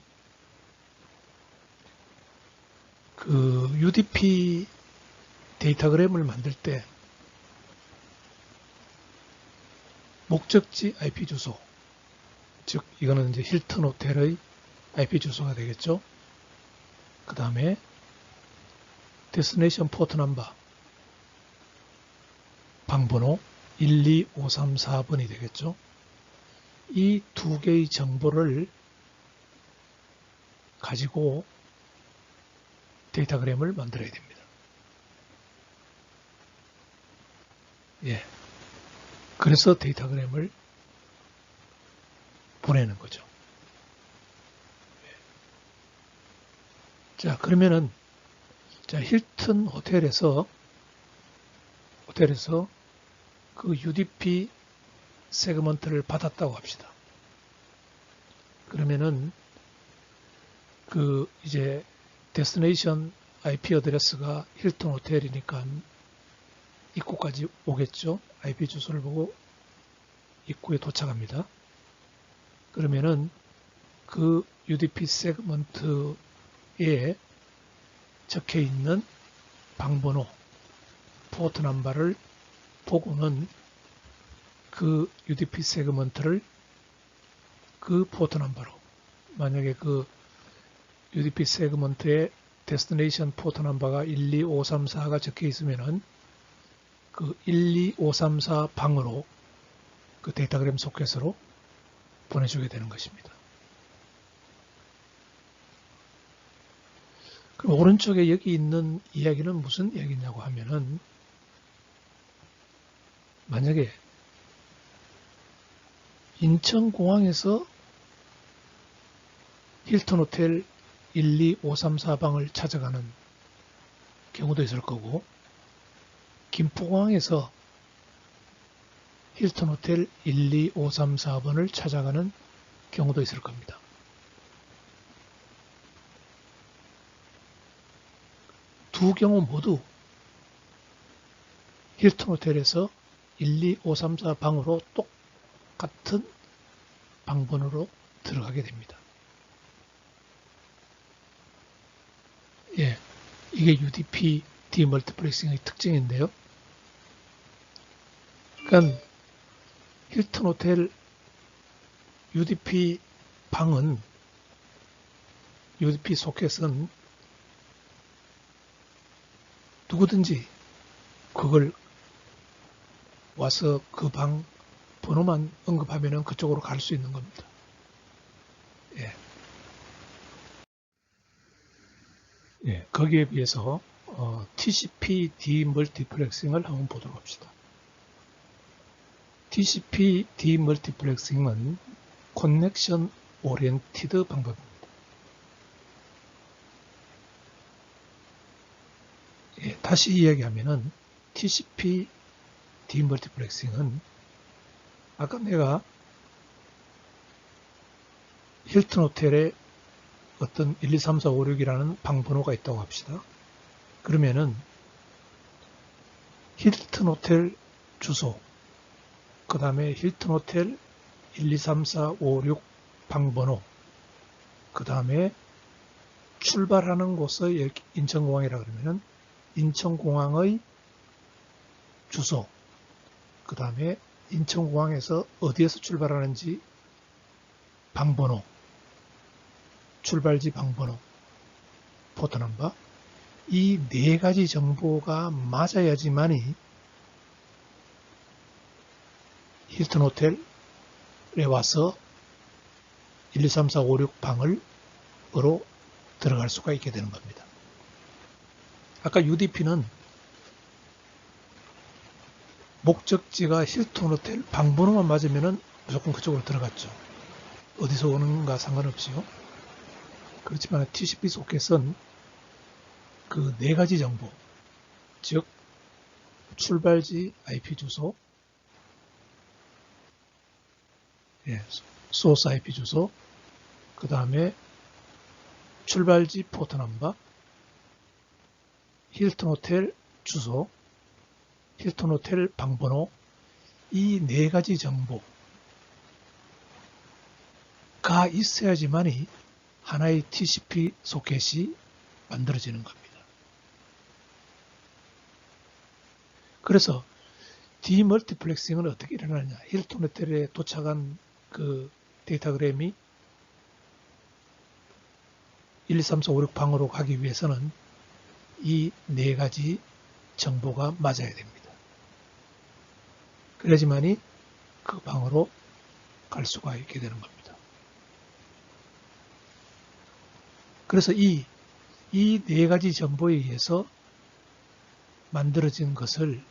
그 UDP 데이터그램을 만들 때 목적지 IP 주소, 즉 이거는 이제 힐튼 호텔의 IP 주소가 되겠죠. 그 다음에 데스티네이션 포트 넘버 방번호 12534번이 되겠죠. 이 두 개의 정보를 가지고 데이터그램을 만들어야 됩니다. 예. 그래서 데이터그램을 보내는 거죠. 자, 그러면은, 힐튼 호텔에서 그 UDP 세그먼트를 받았다고 합시다. 그러면은, 그, 이제, 데스티네이션 IP 어드레스가 힐튼 호텔이니까 입구까지 오겠죠. IP 주소를 보고 입구에 도착합니다. 그러면은 그 UDP 세그먼트에 적혀 있는 방번호, 포트 넘버를 보고는 그 UDP 세그먼트를 그 포트 넘버로, 만약에 그 UDP 세그먼트에 데스티네이션 포트 넘버가 12534가 적혀 있으면은 그 12534 방으로 그 데이터그램 소켓으로 보내주게 되는 것입니다. 그럼 오른쪽에 여기 있는 이야기는 무슨 이야기냐고 하면은, 만약에 인천공항에서 힐튼 호텔 12534방을 찾아가는 경우도 있을 거고, 김포공항에서 힐튼 호텔 12534번을 찾아가는 경우도 있을 겁니다. 두 경우 모두 힐튼 호텔에서 12534방으로 똑같은 방번호로 들어가게 됩니다. 예, 이게 UDP 디멀티플렉싱의 특징인데요. 그러니까 힐튼 호텔 UDP 방은, UDP 소켓은 누구든지 그걸 와서 그 방 번호만 언급하면 그쪽으로 갈 수 있는 겁니다. 예. 예, 거기에 비해서 TCP 디멀티플렉싱을 한번 보도록 합시다. TCP 디멀티플렉싱은 커넥션 오리엔티드 방법입니다. 예, 다시 이야기하면은 TCP 디멀티플렉싱은 아까 내가 힐튼 호텔에 어떤 1, 2, 3, 4, 5, 6이라는 방번호가 있다고 합시다. 그러면은 힐튼 호텔 주소, 그 다음에 힐튼 호텔 1, 2, 3, 4, 5, 6 방번호, 그 다음에 출발하는 곳의 인천공항이라 그러면은 인천공항의 주소, 그 다음에 인천공항에서 어디에서 출발하는지 방번호, 출발지 방번호, 포트 넘버, 이 네 가지 정보가 맞아야지만이 힐튼 호텔에 와서 1, 2, 3, 4, 5, 6 방으로 들어갈 수가 있게 되는 겁니다. 아까 UDP는 목적지가 힐튼 호텔 방번호만 맞으면 무조건 그쪽으로 들어갔죠. 어디서 오는가 상관없이요. 그렇지만 TCP 소켓은 그 네 가지 정보, 즉 출발지 IP 주소, 소스 IP 주소, 그 다음에 출발지 포트 넘버, 힐튼 호텔 주소, 힐튼 호텔 방번호, 이 네 가지 정보가 있어야지만이 하나의 TCP 소켓이 만들어지는 겁니다. 그래서 디멀티플렉싱은 어떻게 일어나냐? 힐튼 호텔에 도착한 그 데이터그램이 1, 2, 3, 4, 5, 6 방으로 가기 위해서는 이 네 가지 정보가 맞아야 됩니다. 그래야지만이 그 방으로 갈 수가 있게 되는 겁니다. 그래서 이 네 가지 정보에 의해서 만들어진 것을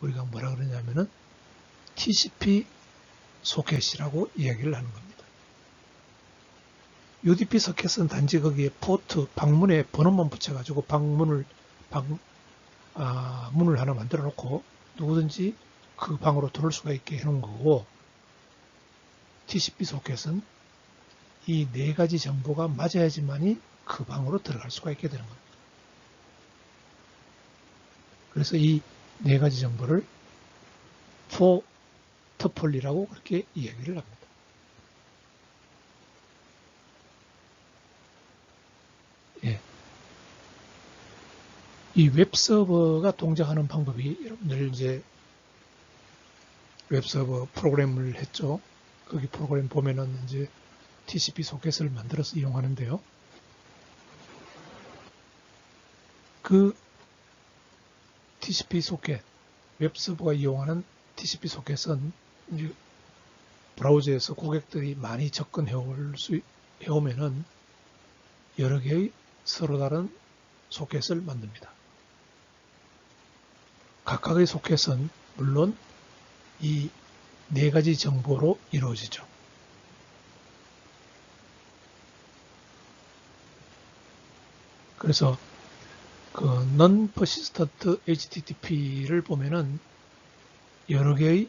우리가 뭐라 그러냐면은 TCP 소켓이라고 이야기를 하는 겁니다. UDP 소켓은 단지 거기에 포트, 방문에 번호만 붙여가지고 문을 하나 만들어 놓고 누구든지 그 방으로 들어올 수가 있게 해놓은 거고, TCP 소켓은 이 네 가지 정보가 맞아야지만이 그 방으로 들어갈 수가 있게 되는 겁니다. 그래서 이 네 가지 정보를 포터폴리라고 그렇게 이야기를 합니다. 예. 이 웹서버가 동작하는 방법이, 여러분들 이제 웹서버 프로그램을 했죠. 거기 프로그램 보면은 이제 TCP 소켓을 만들어서 이용하는데요. 그 TCP 소켓, 웹서버가 이용하는 TCP 소켓은 이제 브라우저에서 고객들이 많이 해오면은 여러 개의 서로 다른 소켓을 만듭니다. 각각의 소켓은 물론 이 네 가지 정보로 이루어지죠. 그래서 그 Non-Persistent HTTP를 보면은 여러 개의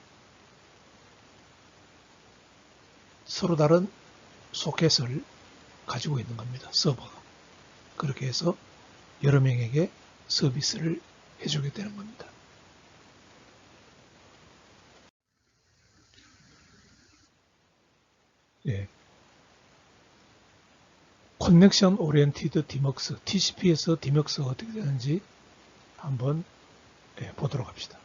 서로 다른 소켓을 가지고 있는 겁니다. 서버가. 그렇게 해서 여러 명에게 서비스를 해주게 되는 겁니다. 예. 커넥션 오리엔티드 디먹스, TCP에서 디먹스가 어떻게 되는지 한번 보도록 합시다.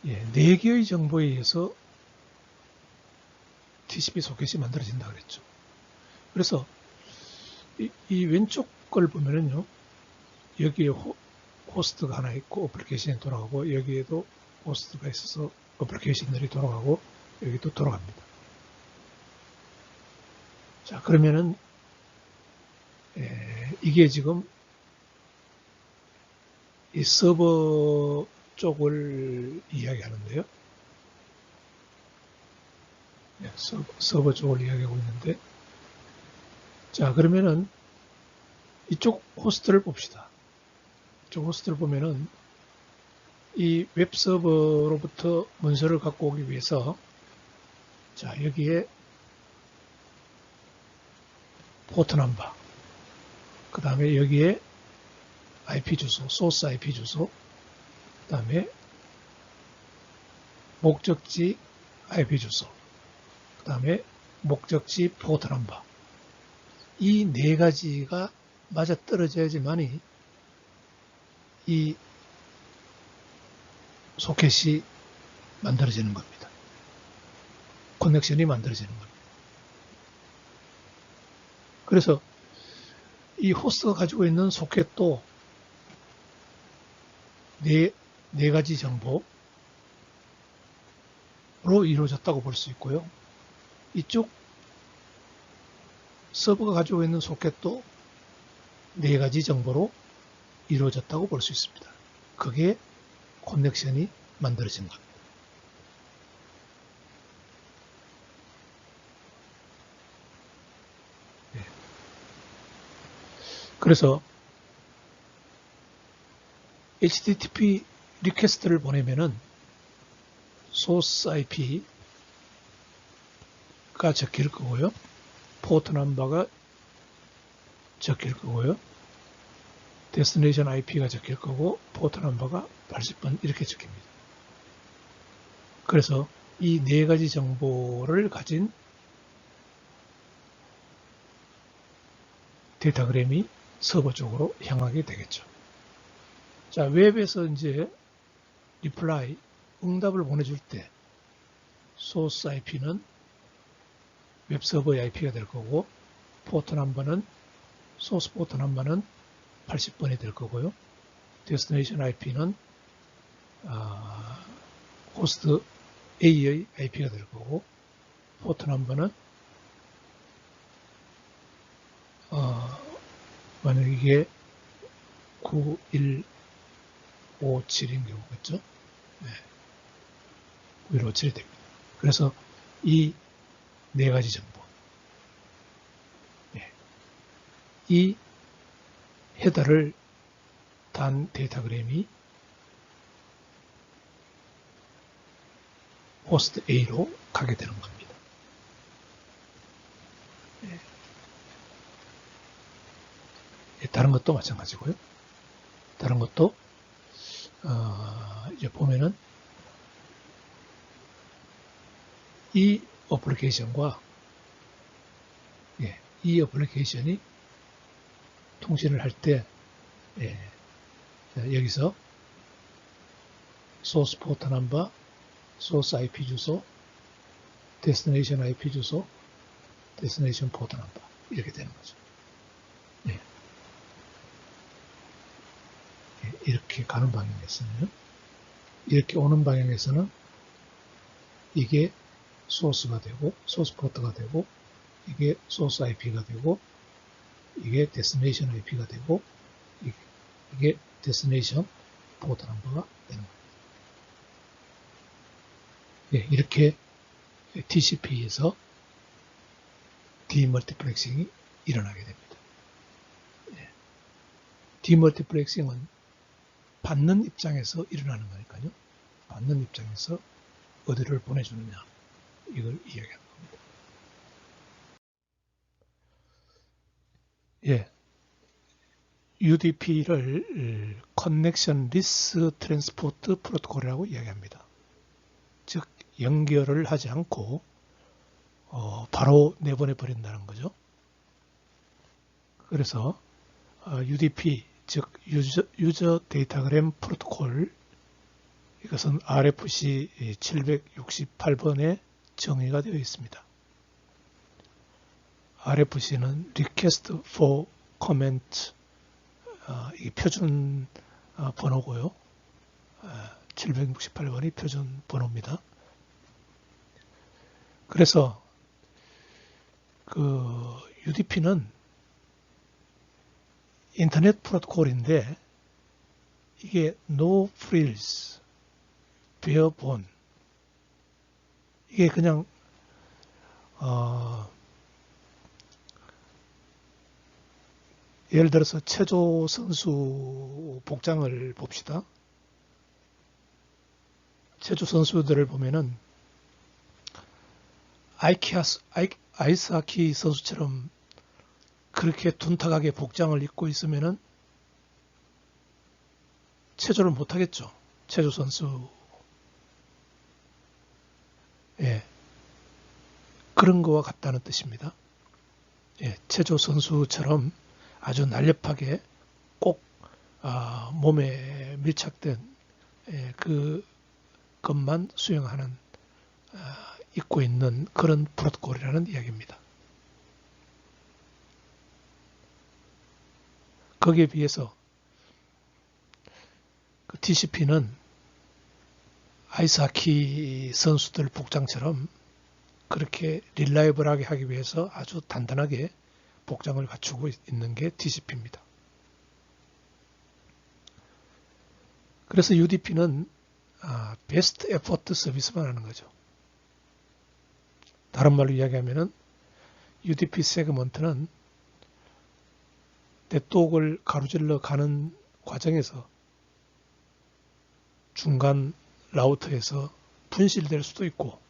예, 4개의 정보에 의해서 TCP 소켓이 만들어진다 그랬죠. 그래서 이 왼쪽 걸 보면은요, 여기에 호스트가 하나 있고 어플리케이션이 돌아가고, 여기에도 호스트가 있어서 어플리케이션들이 돌아가고, 여기도 돌아갑니다. 자, 그러면은 이게 지금 이 서버 쪽을 이야기하는데요. 서버 쪽을 이야기하고 있는데, 자, 그러면은 이쪽 호스트를 봅시다. 이쪽 호스트를 보면은 이 웹서버로부터 문서를 갖고 오기 위해서, 자, 여기에 포트 넘버, 그 다음에 여기에 IP 주소, 소스 IP 주소, 그 다음에 목적지 IP 주소, 그 다음에 목적지, 포트 넘버. 이 네 가지가 맞아 떨어져야지만이 이 소켓이 만들어지는 겁니다. 커넥션이 만들어지는 겁니다. 그래서 이 호스트가 가지고 있는 소켓도 네 가지 정보로 이루어졌다고 볼 수 있고요. 이쪽 서버가 가지고 있는 소켓도 네 가지 정보로 이루어졌다고 볼 수 있습니다. 그게 커넥션이 만들어진 겁니다. 네. 그래서 HTTP 리퀘스트를 보내면은 소스 IP가 적힐 거고요. 포트 넘버가 적힐 거고요. 데스티네이션 IP가 적힐 거고 포트 넘버가 80번 이렇게 적힙니다. 그래서 이 네 가지 정보를 가진 데이터그램이 서버 쪽으로 향하게 되겠죠. 자, 웹에서 이제 리플라이, 응답을 보내줄 때 소스 IP는 웹 서버의 IP가 될 거고 포트 넘버는 소스 포트 넘버는 80번이 될 거고요. 데스티네이션 IP는 호스트 A의 IP가 될 거고 포트 넘버는 만약 이게 9157인 경우겠죠. 네. 9157이 됩니다. 그래서 이 네 가지 정보. 네. 이 헤더를 단 데이터그램이 호스트 A로 가게 되는 겁니다. 네. 다른 것도 마찬가지고요. 다른 것도 이제 보면은 이 어플리케이션과 이 어플리케이션이 통신을 할 때 여기서 소스 포트 넘버, 소스 IP 주소, 데스티네이션 IP 주소, 데스티네이션 포트 넘버 이렇게 되는 거죠. 이렇게 가는 방향에서는 이렇게 오는 방향에서는 이게 소스가 되고 소스 포트가 되고 이게 소스 IP가 되고 이게 데스티네이션 IP가 되고 이게 데스티네이션 포트 넘버가 되는 겁니다. 이렇게 TCP에서 디멀티플렉싱이 일어나게 됩니다. 디멀티플렉싱은 받는 입장에서 일어나는 거니까요. 받는 입장에서 어디를 보내주느냐 이걸 이야기하는 겁니다. UDP를 Connection Least Transport Protocol이라고 이야기합니다. 즉 연결을 하지 않고 바로 내보내 버린다는 거죠. 그래서 UDP 즉 유저 데이터그램 프로토콜 이것은 RFC 768번에 정의가 되어 있습니다. RFC는 Request for Comment 이게 표준 번호고요. 768번이 표준 번호입니다. 그래서 그 UDP는 인터넷 프로토콜인데 이게 No Frills, Barebone 이게 그냥 예를 들어서 체조 선수 복장을 봅시다. 체조 선수들을 보면은 아이스하키 선수처럼 그렇게 둔탁하게 복장을 입고 있으면은 체조를 못하겠죠. 체조 선수. 그런 거와 같다는 뜻입니다. 예, 체조 선수처럼 아주 날렵하게 꼭 몸에 밀착된 그 것만 수행하는 입고 있는 그런 프로토콜이라는 이야기입니다. 거기에 비해서 그 TCP는 아이스하키 선수들 복장처럼 그렇게 릴라이블하게 하기 위해서 아주 단단하게 복장을 갖추고 있는 게 TCP입니다. 그래서 UDP는 베스트 에포트 서비스만 하는 거죠. 다른 말로 이야기하면은 UDP 세그먼트는 네트워크를 가로질러 가는 과정에서 중간 라우터에서 분실될 수도 있고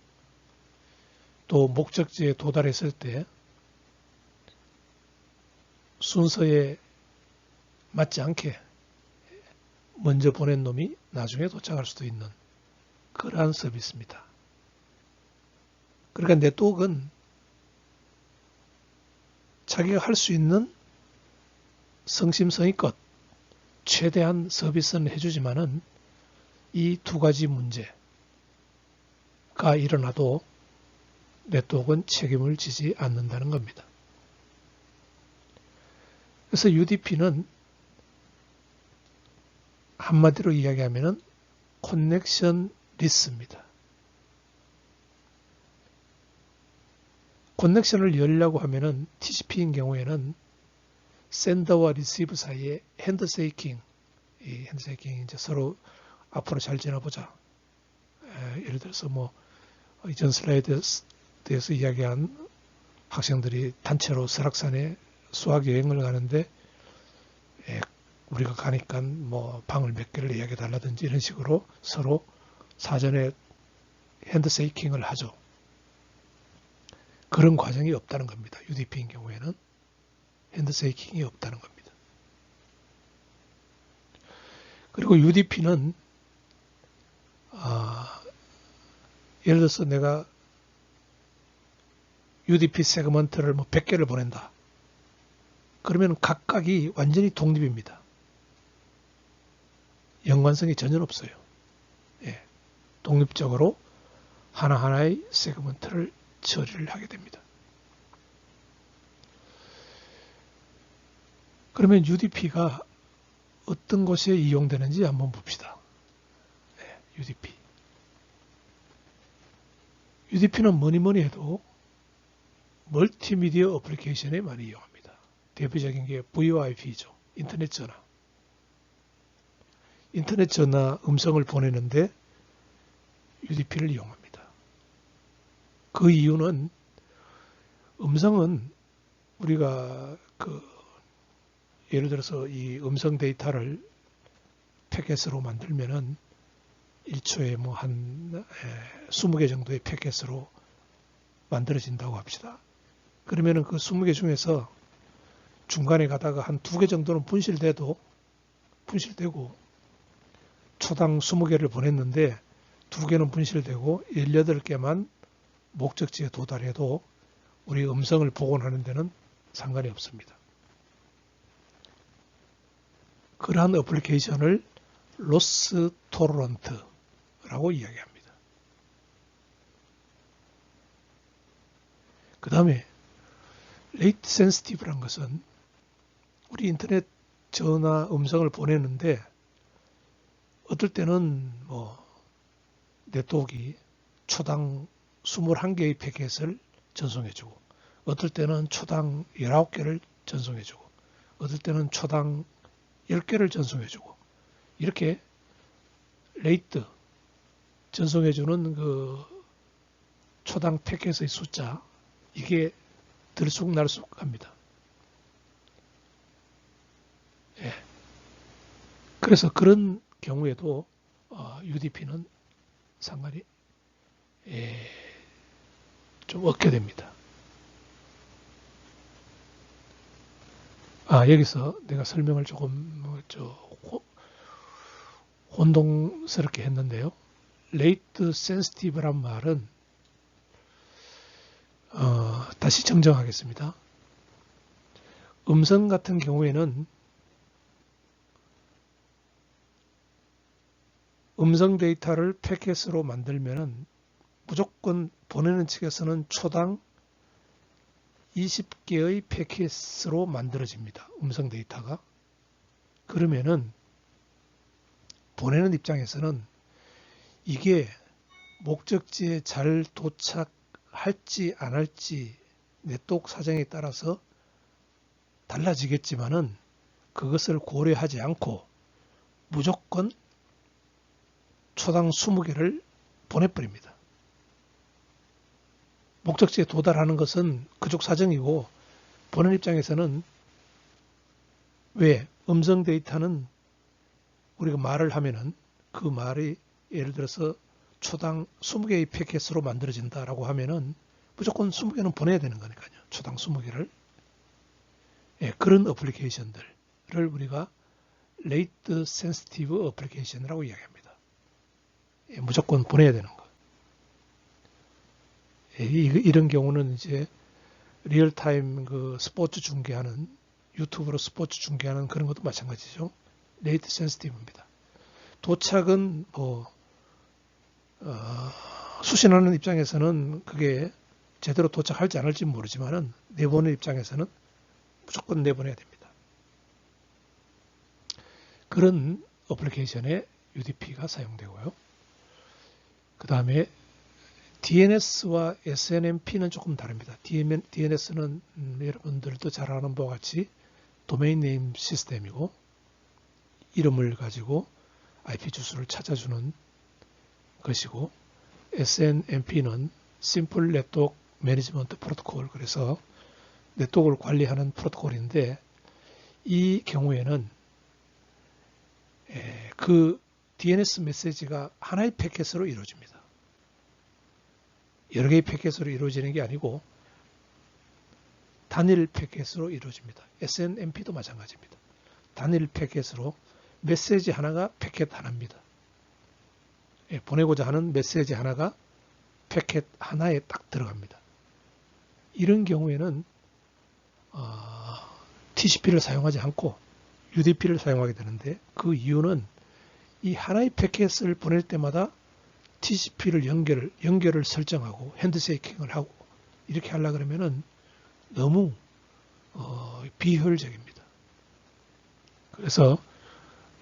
또 목적지에 도달했을 때 순서에 맞지 않게 먼저 보낸 놈이 나중에 도착할 수도 있는 그러한 서비스입니다. 그러니까 네트워크는 자기가 할 수 있는 성심성의껏 최대한 서비스는 해주지만은 이 두 가지 문제가 일어나도 네트워크는 책임을 지지 않는다는 겁니다. 그래서 UDP는 한마디로 이야기하면은 커넥션 리스입니다. 커넥션을 열려고 하면은 TCP인 경우에는 샌더와 리시브 사이에 핸드세이킹, 이 핸드세이킹이 이제 서로 앞으로 잘 지나보자. 예를 들어서 뭐 이전 슬라이드에서 이야기한 학생들이 단체로 설악산에 수학 여행을 가는데 우리가 가니까 뭐 방을 몇 개를 예약해 달라든지 이런 식으로 서로 사전에 핸드세이킹을 하죠. 그런 과정이 없다는 겁니다. UDP인 경우에는 핸드세이킹이 없다는 겁니다. 그리고 UDP는 예를 들어서 내가 UDP 세그먼트를 뭐 100개를 보낸다. 그러면 각각이 완전히 독립입니다. 연관성이 전혀 없어요. 예, 독립적으로 하나하나의 세그먼트를 처리를 하게 됩니다. 그러면 UDP가 어떤 곳에 이용되는지 한번 봅시다. UDP. UDP는 뭐니 해도 멀티미디어 어플리케이션에 많이 이용합니다. 대표적인 게 VoIP죠. 인터넷 전화. 인터넷 전화 음성을 보내는데 UDP를 이용합니다. 그 이유는 음성은 우리가 예를 들어서 이 음성 데이터를 패켓으로 만들면은 1초에 뭐 한 20개 정도의 패켓으로 만들어진다고 합시다. 그러면은 그 20개 중에서 중간에 가다가 한 2개 정도는 분실되고 초당 20개를 보냈는데 2개는 분실되고 18개만 목적지에 도달해도 우리 음성을 복원하는 데는 상관이 없습니다. 그러한 어플리케이션을 로스 토러런트라고 이야기합니다. 그 다음에 레이트 센시티브란 것은 우리 인터넷 전화 음성을 보내는데 어떨 때는 뭐 네트워크가 초당 21개의 패켓을 전송해주고 어떨 때는 초당 19개를 전송해주고 어떨 때는 초당 10개를 전송해주고 이렇게 레이트 전송해주는 그 초당 패켓의 숫자 이게 들쑥날쑥합니다. 예. 그래서 그런 경우에도 UDP는 상관이 좀 얻게 됩니다. 여기서 내가 설명을 조금 혼동스럽게 했는데요. 레이트 센시티브란 말은 다시 정정하겠습니다. 음성 같은 경우에는 음성 데이터를 패킷으로 만들면은 무조건 보내는 측에서는 초당 20개의 패킷으로 만들어집니다. 음성 데이터가. 그러면은 보내는 입장에서는 이게 목적지에 잘 도착할지 안 할지 네트워크 사정에 따라서 달라지겠지만은 그것을 고려하지 않고 무조건 초당 20개를 보내버립니다. 목적지에 도달하는 것은 그쪽 사정이고 보낸 입장에서는 왜 음성 데이터는 우리가 말을 하면은 그 말이 예를 들어서 초당 20개의 패킷으로 만들어진다라고 하면은 무조건 20개는 보내야 되는 거니까요. 초당 20개를. 예, 그런 어플리케이션들을 우리가 Rate Sensitive Application이라고 이야기합니다. 예, 무조건 보내야 되는 거. 예, 이런 경우는 이제 리얼타임 그 스포츠 중계하는 유튜브로 스포츠 중계하는 그런 것도 마찬가지죠. Rate Sensitive입니다. 도착은 수신하는 입장에서는 그게 제대로 도착할지 안 할지 모르지만은 내보는 입장에서는 무조건 내보내야 됩니다. 그런 어플리케이션에 UDP가 사용되고요. 그 다음에 DNS와 SNMP는 조금 다릅니다. DNS는 여러분들도 잘 아는 바와 같이 도메인 네임 시스템이고 이름을 가지고 IP 주소를 찾아주는 것이고 SNMP는 Simple Network Management Protocol, 그래서 네트워크를 관리하는 프로토콜인데 이 경우에는 그 DNS 메시지가 하나의 패킷으로 이루어집니다. 여러 개의 패킷으로 이루어지는 게 아니고 단일 패킷으로 이루어집니다. SNMP도 마찬가지입니다. 단일 패킷으로 메시지 하나가 패킷 하나입니다. 보내고자 하는 메시지 하나가 패킷 하나에 딱 들어갑니다. 이런 경우에는 TCP를 사용하지 않고 UDP를 사용하게 되는데 그 이유는 이 하나의 패킷을 보낼 때마다 TCP를 연결을 설정하고 핸드쉐이킹을 하고 이렇게 하려 그러면은 너무 비효율적입니다. 그래서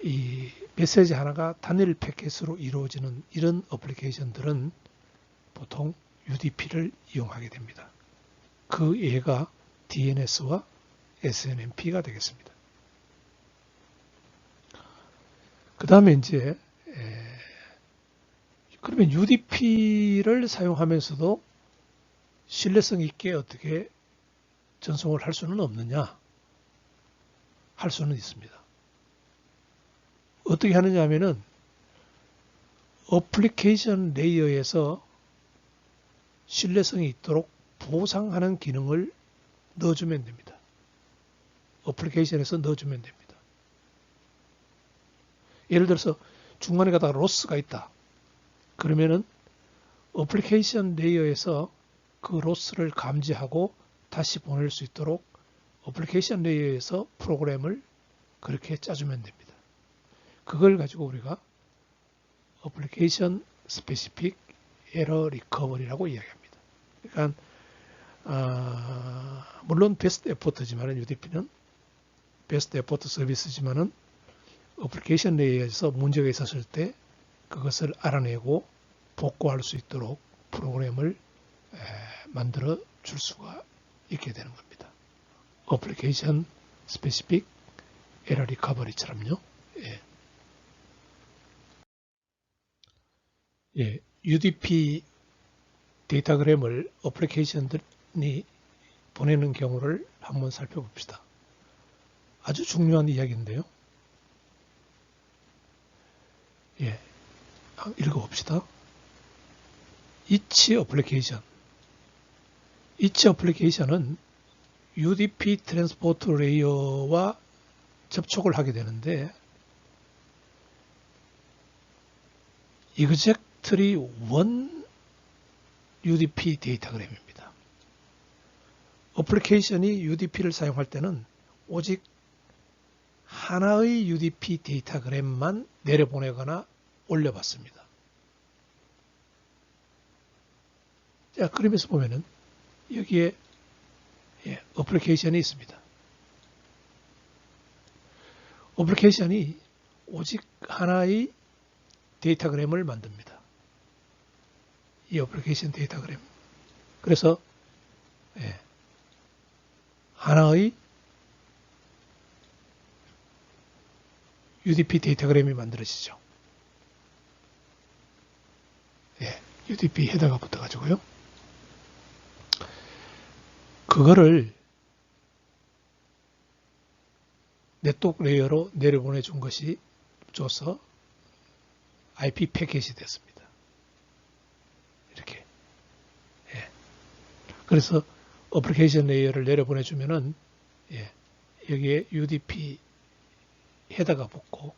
이 메시지 하나가 단일 패킷으로 이루어지는 이런 어플리케이션들은 보통 UDP를 이용하게 됩니다. 그 예가 DNS와 SNMP가 되겠습니다. 그 다음에 이제 그러면 UDP를 사용하면서도 신뢰성 있게 어떻게 전송을 할 수는 없느냐? 할 수는 있습니다. 어떻게 하느냐 하면은 어플리케이션 레이어에서 신뢰성이 있도록 보상하는 기능을 넣어주면 됩니다. 어플리케이션에서 넣어주면 됩니다. 예를 들어서 중간에 가다가 로스가 있다. 그러면은 어플리케이션 레이어에서 그 로스를 감지하고 다시 보낼 수 있도록 어플리케이션 레이어에서 프로그램을 그렇게 짜주면 됩니다. 그걸 가지고 우리가 어플리케이션 스페시픽 에러 리커버리라고 이야기합니다. 그러니까 물론 베스트 에포트지만은 UDP는 베스트 에포트 서비스지만은 어플리케이션 레이어에서 문제가 있었을 때 그것을 알아내고 복구할 수 있도록 프로그램을 만들어 줄 수가 있게 되는 겁니다. 어플리케이션 스페시픽 에러 리커버리처럼요. UDP 데이터그램을 어플리케이션들이 보내는 경우를 한번 살펴봅시다. 아주 중요한 이야기인데요. 읽어봅시다. each 어플리케이션은 UDP 트랜스포트 레이어와 접촉을 하게 되는데 exactly one UDP 데이터그램입니다. 어플리케이션이 UDP를 사용할 때는 오직 하나의 UDP 데이터그램만 내려보내거나 올려봤습니다. 자, 그림에서 보면은 여기에 어플리케이션이 있습니다. 어플리케이션이 오직 하나의 데이터그램을 만듭니다. 이 어플리케이션 데이터그램. 그래서 하나의 UDP 데이터그램이 만들어지죠. UDP 헤더가 붙어가지고요. 그거를 네트워크 레이어로 내려보내준 것이 줘서 IP 패킷이 됐습니다. 이렇게. 그래서 어플리케이션 레이어를 내려보내주면은 여기에 UDP 헤더가 붙고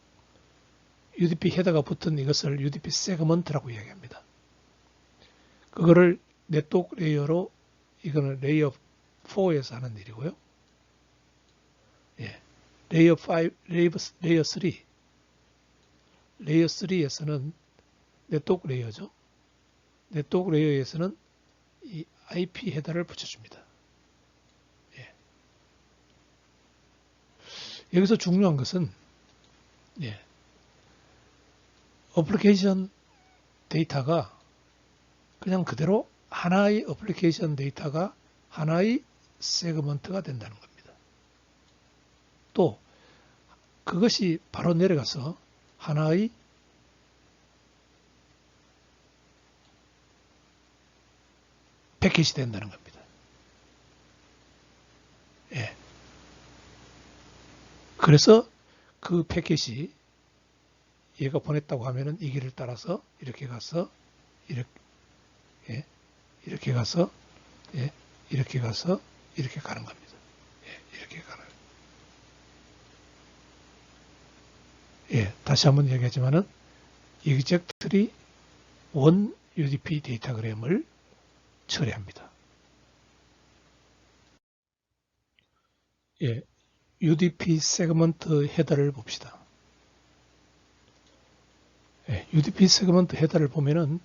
UDP 헤더가 붙은 이것을 UDP 세그먼트라고 이야기합니다. 그거를 네트워크 레이어로 이거는 레이어 4에서 하는 일이고요. 레이어 5, 레이어 3. 레이어 3에서는 네트워크 레이어죠. 네트워크 레이어에서는 이 IP 헤더를 붙여줍니다. 여기서 중요한 것은 어플리케이션 데이터가 그냥 그대로 하나의 어플리케이션 데이터가 하나의 세그먼트가 된다는 겁니다. 또 그것이 바로 내려가서 하나의 패킷이 된다는 겁니다. 그래서 그 패킷이 얘가 보냈다고 하면은 이 길을 따라서 이렇게 가서 이렇게 가서 이렇게 가서 이렇게 가는 겁니다. 이렇게 가는. 다시 한번 얘기하지만은 exactly one UDP 데이터그램을 처리합니다. UDP 세그먼트 헤더를 봅시다. UDP 세그먼트 헤더를 보면은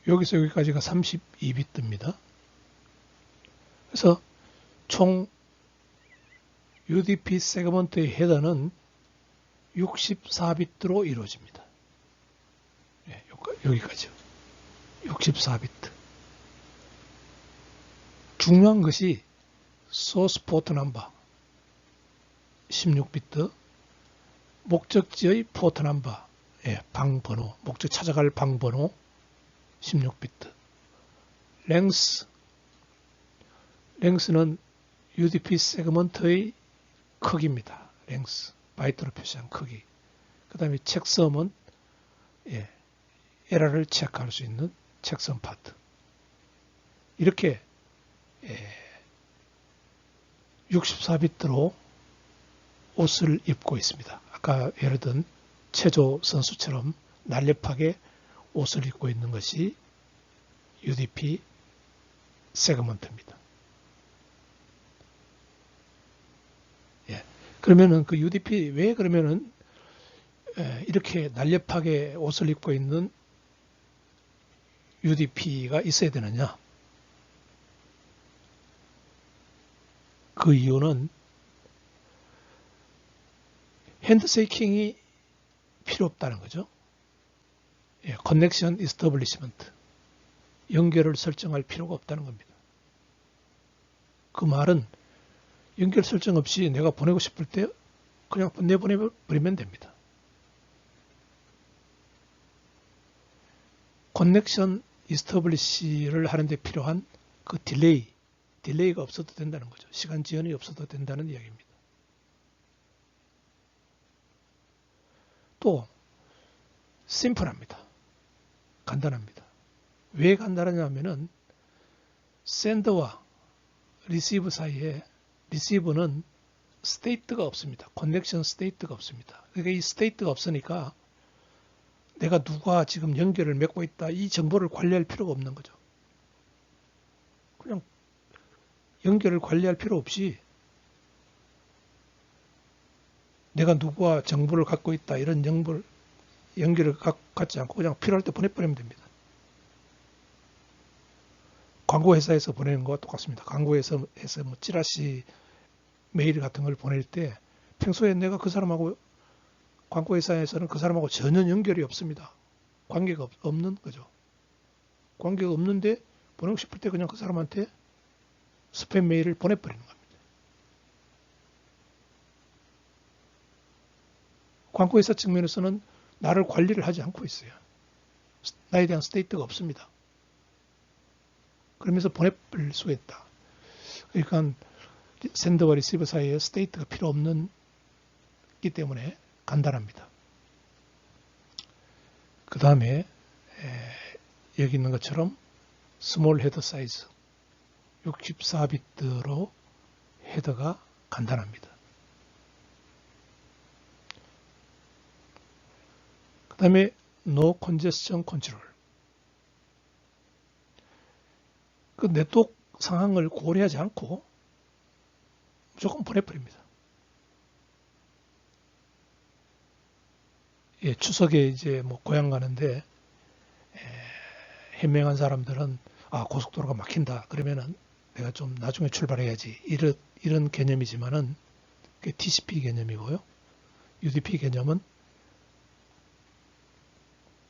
여기서 여기까지가 32비트입니다. 그래서 총 UDP 세그먼트의 헤더는 64비트로 이루어집니다. 여기까지요. 64비트. 중요한 것이 소스 포트 넘버 16비트, 목적지의 포트 넘버, 방번호, 목적 찾아갈 방번호 16비트. 랭스는 UDP 세그먼트의 크기입니다. 랭스, 바이트로 표시한 크기. 그 다음에 책섬은 에러를 체크할 수 있는 책섬 파트. 이렇게 64비트로 옷을 입고 있습니다. 아까 예를 든 체조 선수처럼 날렵하게 옷을 입고 있는 것이 UDP 세그먼트입니다. 그러면은 그 UDP 왜 그러면은 이렇게 날렵하게 옷을 입고 있는 UDP가 있어야 되느냐? 그 이유는 핸드쉐이킹이 필요 없다는 거죠. 커넥션 이스터블리시먼트, 연결을 설정할 필요가 없다는 겁니다. 그 말은 연결 설정 없이 내가 보내고 싶을 때 그냥 내보내버리면 됩니다. 커넥션 이스터블리시를 하는데 필요한 그 딜레이가 없어도 된다는 거죠. 시간 지연이 없어도 된다는 이야기입니다. 또 심플합니다. 간단합니다. 왜 간단하냐 하면은 샌더와 리시브 사이에 리시브는 스테이트가 없습니다. 커넥션 스테이트가 없습니다. 그러니까 이 스테이트가 없으니까 내가 누가 지금 연결을 맺고 있다 이 정보를 관리할 필요가 없는 거죠. 연결을 관리할 필요 없이 내가 누구와 정보를 갖고 있다 이런 연결을 갖지 않고 그냥 필요할 때 보내버리면 됩니다. 광고회사에서 보내는 거와 똑같습니다. 광고회사에서 뭐 찌라시 메일 같은 걸 보낼 때 평소에 내가 그 사람하고 광고회사에서는 그 사람하고 전혀 연결이 없습니다. 관계가 없는 거죠. 관계가 없는데 보내고 싶을 때 그냥 그 사람한테 스팸 메일을 보내버리는 겁니다. 광고회사 측면에서는 나를 관리를 하지 않고 있어요. 나에 대한 스테이트가 없습니다. 그러면서 보내버릴 수가 있다. 그러니까 샌더와 리시버 사이에 스테이트가 필요 없기 때문에 간단합니다. 그 다음에 여기 있는 것처럼 스몰 헤더 사이즈 64비트로 헤더가 간단합니다. 그 다음에 No Congestion Control. 그 네트워크 상황을 고려하지 않고 무조건 보내버립니다. 예, 추석에 이제 뭐 고향 가는데 현명한 사람들은 고속도로가 막힌다. 그러면은 내가 좀 나중에 출발해야지. 이런 개념이지만은 그게 TCP 개념이고요. UDP 개념은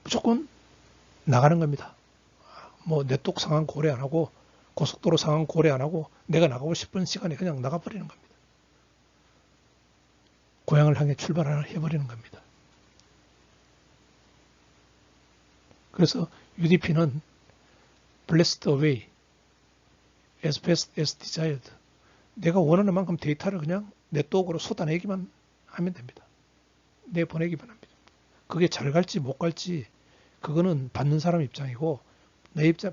무조건 나가는 겁니다. 뭐 네트워크 상황 고려 안 하고 고속도로 상황 고려 안 하고 내가 나가고 싶은 시간에 그냥 나가버리는 겁니다. 고향을 향해 출발을 해버리는 겁니다. 그래서 UDP는 blast away as fast as desired. 내가 원하는 만큼 데이터를 그냥 네트워크로 쏟아내기만 하면 됩니다. 내보내기만 합니다. 그게 잘 갈지 못 갈지 그거는 받는 사람 입장이고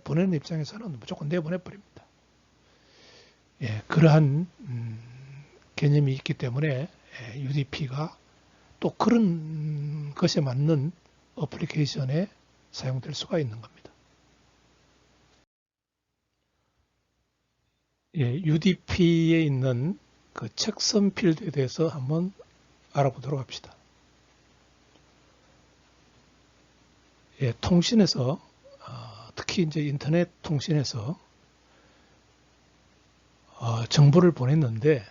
보내는 입장에서는 무조건 내보내버립니다. 예, 그러한 개념이 있기 때문에 UDP가 또 그런 것에 맞는 어플리케이션에 사용될 수가 있는 겁니다. 예, UDP에 있는 그 책선 필드에 대해서 한번 알아보도록 합시다. 예, 통신에서 특히 이제 인터넷 통신에서 정보를 보냈는데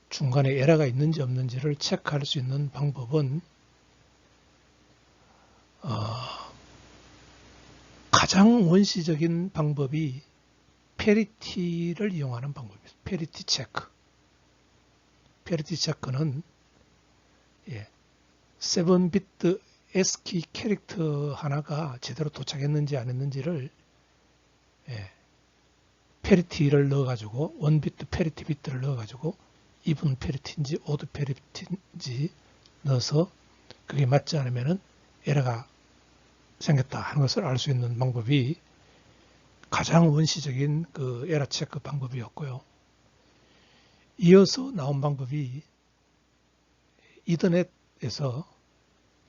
중간에 에러가 있는지 없는지를 체크할 수 있는 방법은 가장 원시적인 방법이 페리티를 이용하는 방법입니다. 페리티 체크. 페리티 체크는 7비트 ASCII 캐릭터 하나가 제대로 도착했는지 안 했는지를 페리티를 넣어가지고 1비트 페리티 비트를 넣어가지고 이븐 페리티인지 오드 페리티인지 넣어서 그게 맞지 않으면은 에러가 생겼다 하는 것을 알 수 있는 방법이 가장 원시적인 그 에러 체크 방법이었고요. 이어서 나온 방법이 이더넷에서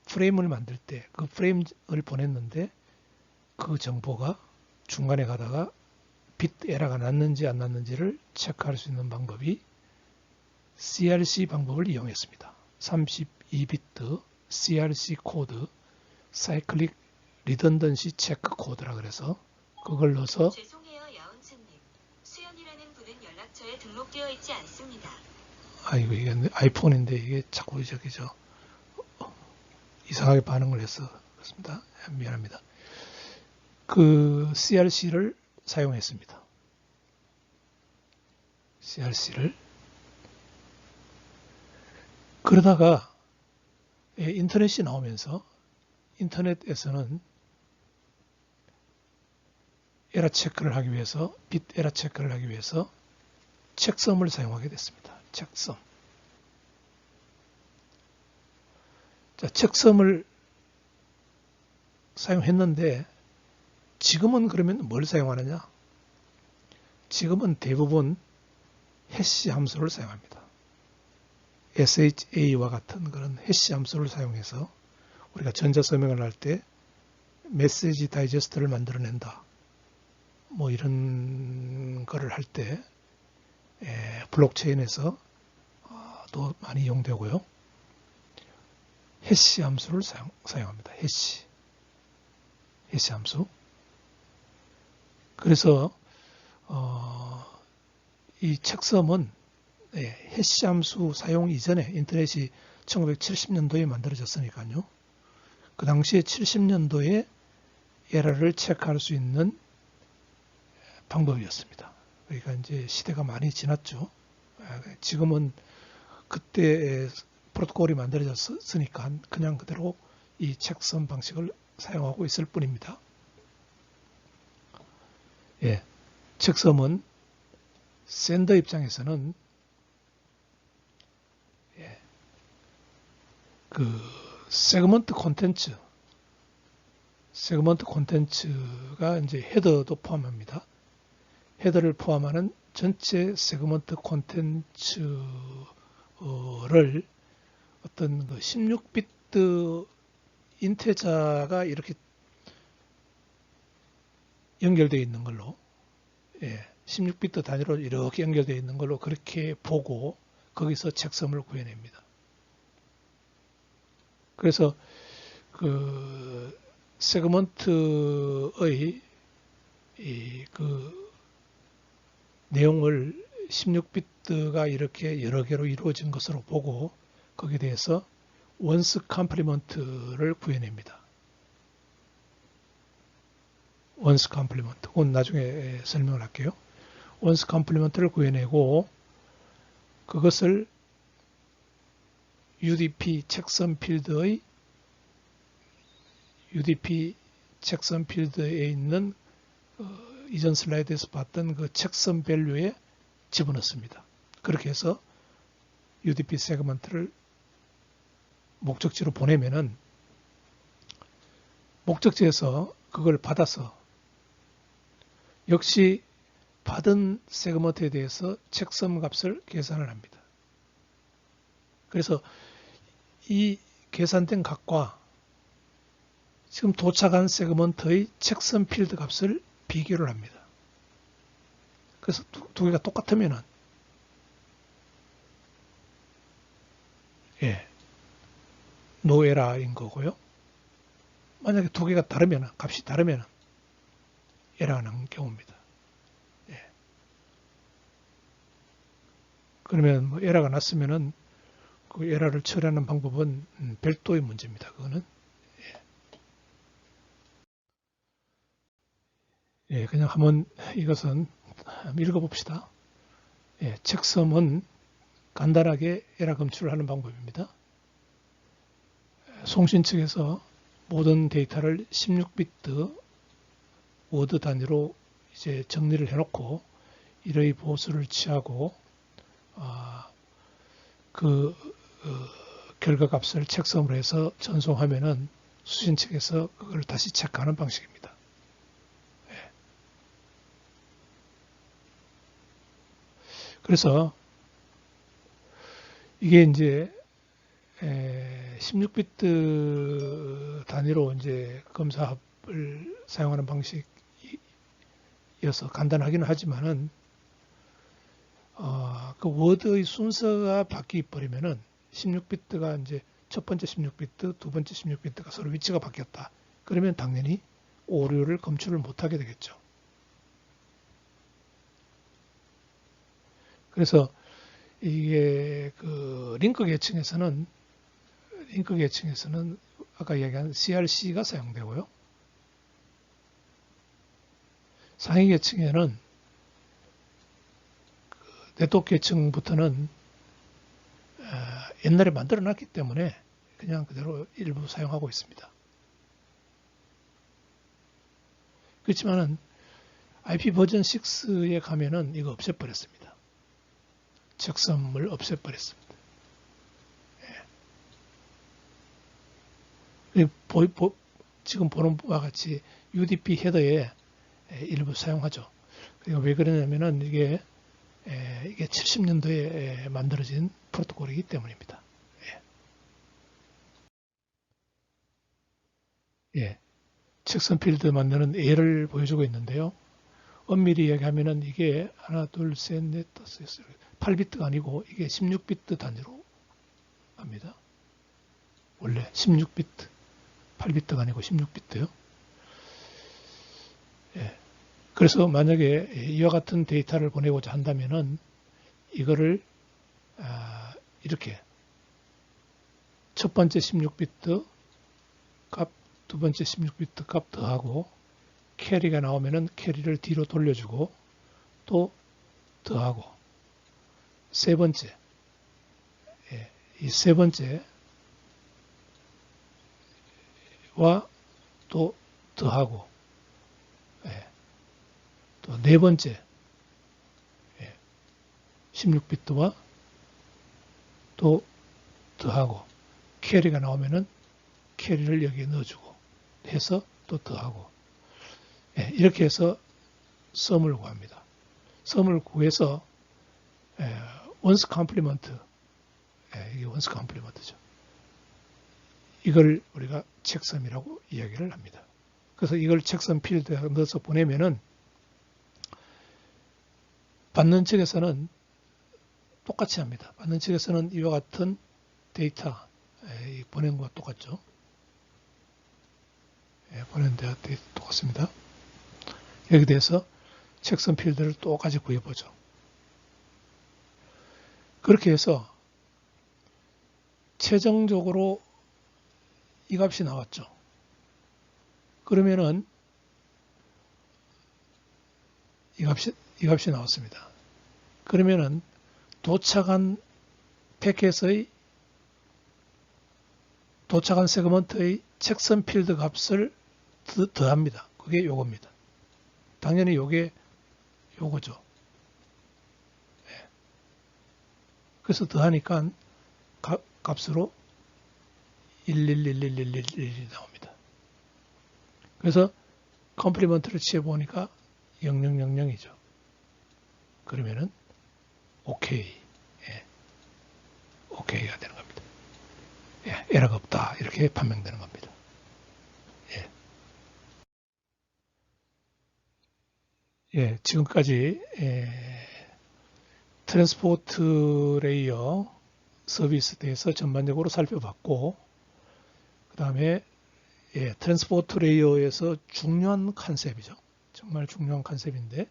프레임을 만들 때 그 프레임을 보냈는데 그 정보가 중간에 가다가 빗 에러가 났는지 안 났는지를 체크할 수 있는 방법이 CRC 방법을 이용했습니다. 32비트 CRC 코드 사이클릭 리던던시 체크 코드라 그래서 그걸 넣어서 죄송해요, 야운츠님. 수연이라는 분은 연락처에 등록되어 있지 않습니다. 아이고 이게 아이폰인데 이게 자꾸 이상하게 반응을 해서 그렇습니다. 미안합니다. 그 CRC를 사용했습니다. CRC를 그러다가 인터넷이 나오면서 인터넷에서는 에러 체크를 하기 위해서 빗 에러 체크를 하기 위해서 책섬을 사용하게 됐습니다. 책섬. 자, 책섬을 사용했는데 지금은 그러면 뭘 사용하느냐? 지금은 대부분 해시 함수를 사용합니다. SHA와 같은 그런 해시 함수를 사용해서 우리가 전자 서명을 할 때 메시지 다이제스트를 만들어낸다. 뭐 이런 거를 할 때 블록체인에서 또 많이 이용되고요. 해시 함수를 사용합니다. 해시 함수. 그래서 이 책섬은 해시 함수 사용 이전에 인터넷이 1970년도에 만들어졌으니까요. 그 당시에 70년도에 에러를 체크할 수 있는 방법이었습니다. 그러니까 이제 시대가 많이 지났죠. 지금은 그때 프로토콜이 만들어졌으니까 그냥 그대로 이 책섬 방식을 사용하고 있을 뿐입니다. 책섬은 샌더 입장에서는 그 세그먼트 콘텐츠가 이제 헤더도 포함합니다. 헤더를 포함하는 전체 세그먼트 콘텐츠를 어떤 그 16비트 인테자가 이렇게 연결되어 있는 걸로 16비트 단위로 이렇게 연결되어 있는 걸로 그렇게 보고 거기서 책섬을 구해냅니다. 그래서 그 세그먼트의 그 내용을 16비트가 이렇게 여러 개로 이루어진 것으로 보고 거기에 대해서 원스 컴플리먼트를 구해냅니다. 원스 컴플리먼트. 그건 나중에 설명을 할게요. 원스 컴플리먼트를 구해내고 그것을 UDP 책섬 필드에 있는 이전 슬라이드에서 봤던 그 책섬 밸류에 집어넣습니다. 그렇게 해서 UDP 세그먼트를 목적지로 보내면은 목적지에서 그걸 받아서 역시 받은 세그먼트에 대해서 책섬 값을 계산을 합니다. 그래서 이 계산된 값과 지금 도착한 세그먼트의 책섬 필드 값을 비교를 합니다. 그래서 두 개가 똑같으면은 노 에러인 거고요. 만약에 두 개가 다르면 값이 다르면 에러가 나는 경우입니다. 그러면 뭐 에러가 났으면은 그 에러를 처리하는 방법은 별도의 문제입니다. 그거는 그냥 한번 이것은 읽어봅시다. 책섬은 간단하게 에러 검출을 하는 방법입니다. 송신 측에서 모든 데이터를 16비트 워드 단위로 이제 정리를 해놓고 이러의 보수를 취하고 결과 값을 책섬으로 해서 전송하면은 수신 측에서 그걸 다시 체크하는 방식입니다. 그래서 이게 이제 16비트 단위로 이제 검사합을 사용하는 방식이어서 간단하기는 하지만은 그 워드의 순서가 바뀌어 버리면은 16비트가 이제 첫 번째 16비트, 두 번째 16비트가 서로 위치가 바뀌었다. 그러면 당연히 오류를 검출을 못하게 되겠죠. 그래서 이게 그 링크 계층에서는 아까 이야기한 CRC가 사용되고요. 상위 계층에는 네트워크 계층부터는 옛날에 만들어 놨기 때문에 그냥 그대로 일부 사용하고 있습니다. 그렇지만은 IP 버전 6에 가면은 이거 없애버렸습니다. 책섬을 없애버렸습니다. 지금 보는 바와 같이 UDP 헤더에 일부 사용하죠. 그리고 왜 그러냐면은 이게 70년도에 만들어진 프로토콜이기 때문입니다. 책섬 필드 만드는 예를 보여주고 있는데요. 엄밀히 얘기하면은 이게 하나, 둘, 셋, 넷, 다섯, 여섯, 8비트가 아니고 이게 16비트 단위로 합니다. 원래 16비트, 8비트가 아니고 16비트요. 예. 그래서 만약에 이와 같은 데이터를 보내고자 한다면은 이거를 이렇게 첫 번째 16비트 값, 두 번째 16비트 값 더하고 캐리가 나오면은 캐리를 뒤로 돌려주고 또 더하고 세 번째, 이 세 번째와 또 더하고 또 네 번째 16비트와 또 더하고 캐리가 나오면은 캐리를 여기에 넣어주고 해서 또 더하고 이렇게 해서 썸을 구합니다. 썸을 구해서 원스 컴플리먼트 이게 원스 컴플리먼트죠. 이걸 우리가 책섬이라고 이야기를 합니다. 그래서 이걸 책섬 필드에 넣어서 보내면은 받는 측에서는 똑같이 합니다. 받는 측에서는 이와 같은 데이터 보낸 것과 똑같죠. 보낸 데이터 똑같습니다. 여기 대해서 책섬 필드를 똑같이 구해보죠. 그렇게 해서 최종적으로 이 값이 나왔죠. 그러면은 이 값이 나왔습니다. 그러면은 도착한 패킷의 도착한 세그먼트의 책선 필드 값을 더합니다. 그게 요겁니다. 당연히 요게 요거죠. 그래서 더하니까 값으로 1111111이 나옵니다. 그래서 컴플리먼트를 취해보니까 0000이죠. 그러면은 오케이. 오케이가 되는 겁니다. 에러가 없다. 이렇게 판명되는 겁니다. 지금까지 트랜스포트 레이어 서비스에 대해서 전반적으로 살펴봤고, 그 다음에 트랜스포트 레이어에서 중요한 컨셉이죠. 정말 중요한 컨셉인데,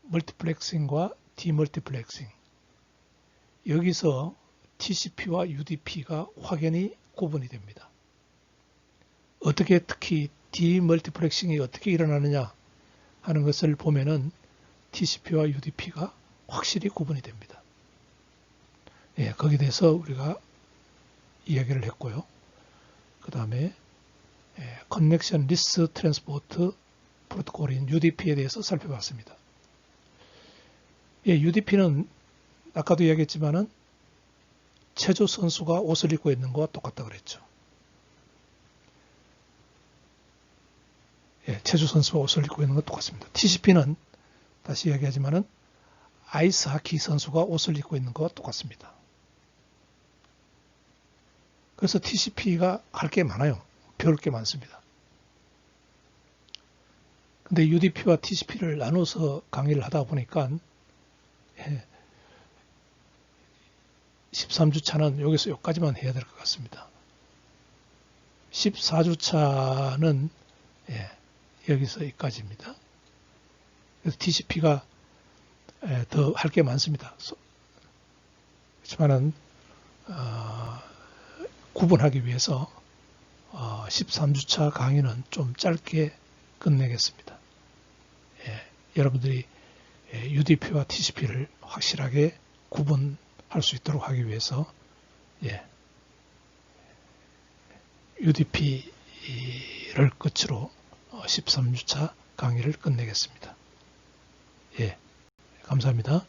멀티플렉싱과 디멀티플렉싱. 여기서 TCP와 UDP가 확연히 구분이 됩니다. 어떻게 특히 디멀티플렉싱이 어떻게 일어나느냐 하는 것을 보면은 TCP와 UDP가 확실히 구분이 됩니다. 거기에 대해서 우리가 이야기를 했고요. 그 다음에 커넥션 리스 트랜스포트 프로토콜인 UDP에 대해서 살펴봤습니다. UDP는 아까도 이야기했지만은 체조 선수가 옷을 입고 있는 것과 똑같다 그랬죠. 체조 선수가 옷을 입고 있는 것 똑같습니다. TCP는 다시 이야기하지만은 아이스 하키 선수가 옷을 입고 있는 것과 똑같습니다. 그래서 TCP가 할 게 많아요. 배울 게 많습니다. 근데 UDP와 TCP를 나눠서 강의를 하다 보니까 13주차는 여기서 여기까지만 해야 될 것 같습니다. 14주차는 여기서 여기까지입니다. 그래서 TCP가 더 할 게 많습니다. 그렇지만은 구분하기 위해서 13주차 강의는 좀 짧게 끝내겠습니다. 여러분들이 UDP와 TCP를 확실하게 구분할 수 있도록 하기 위해서 UDP를 끝으로 13주차 강의를 끝내겠습니다. 감사합니다.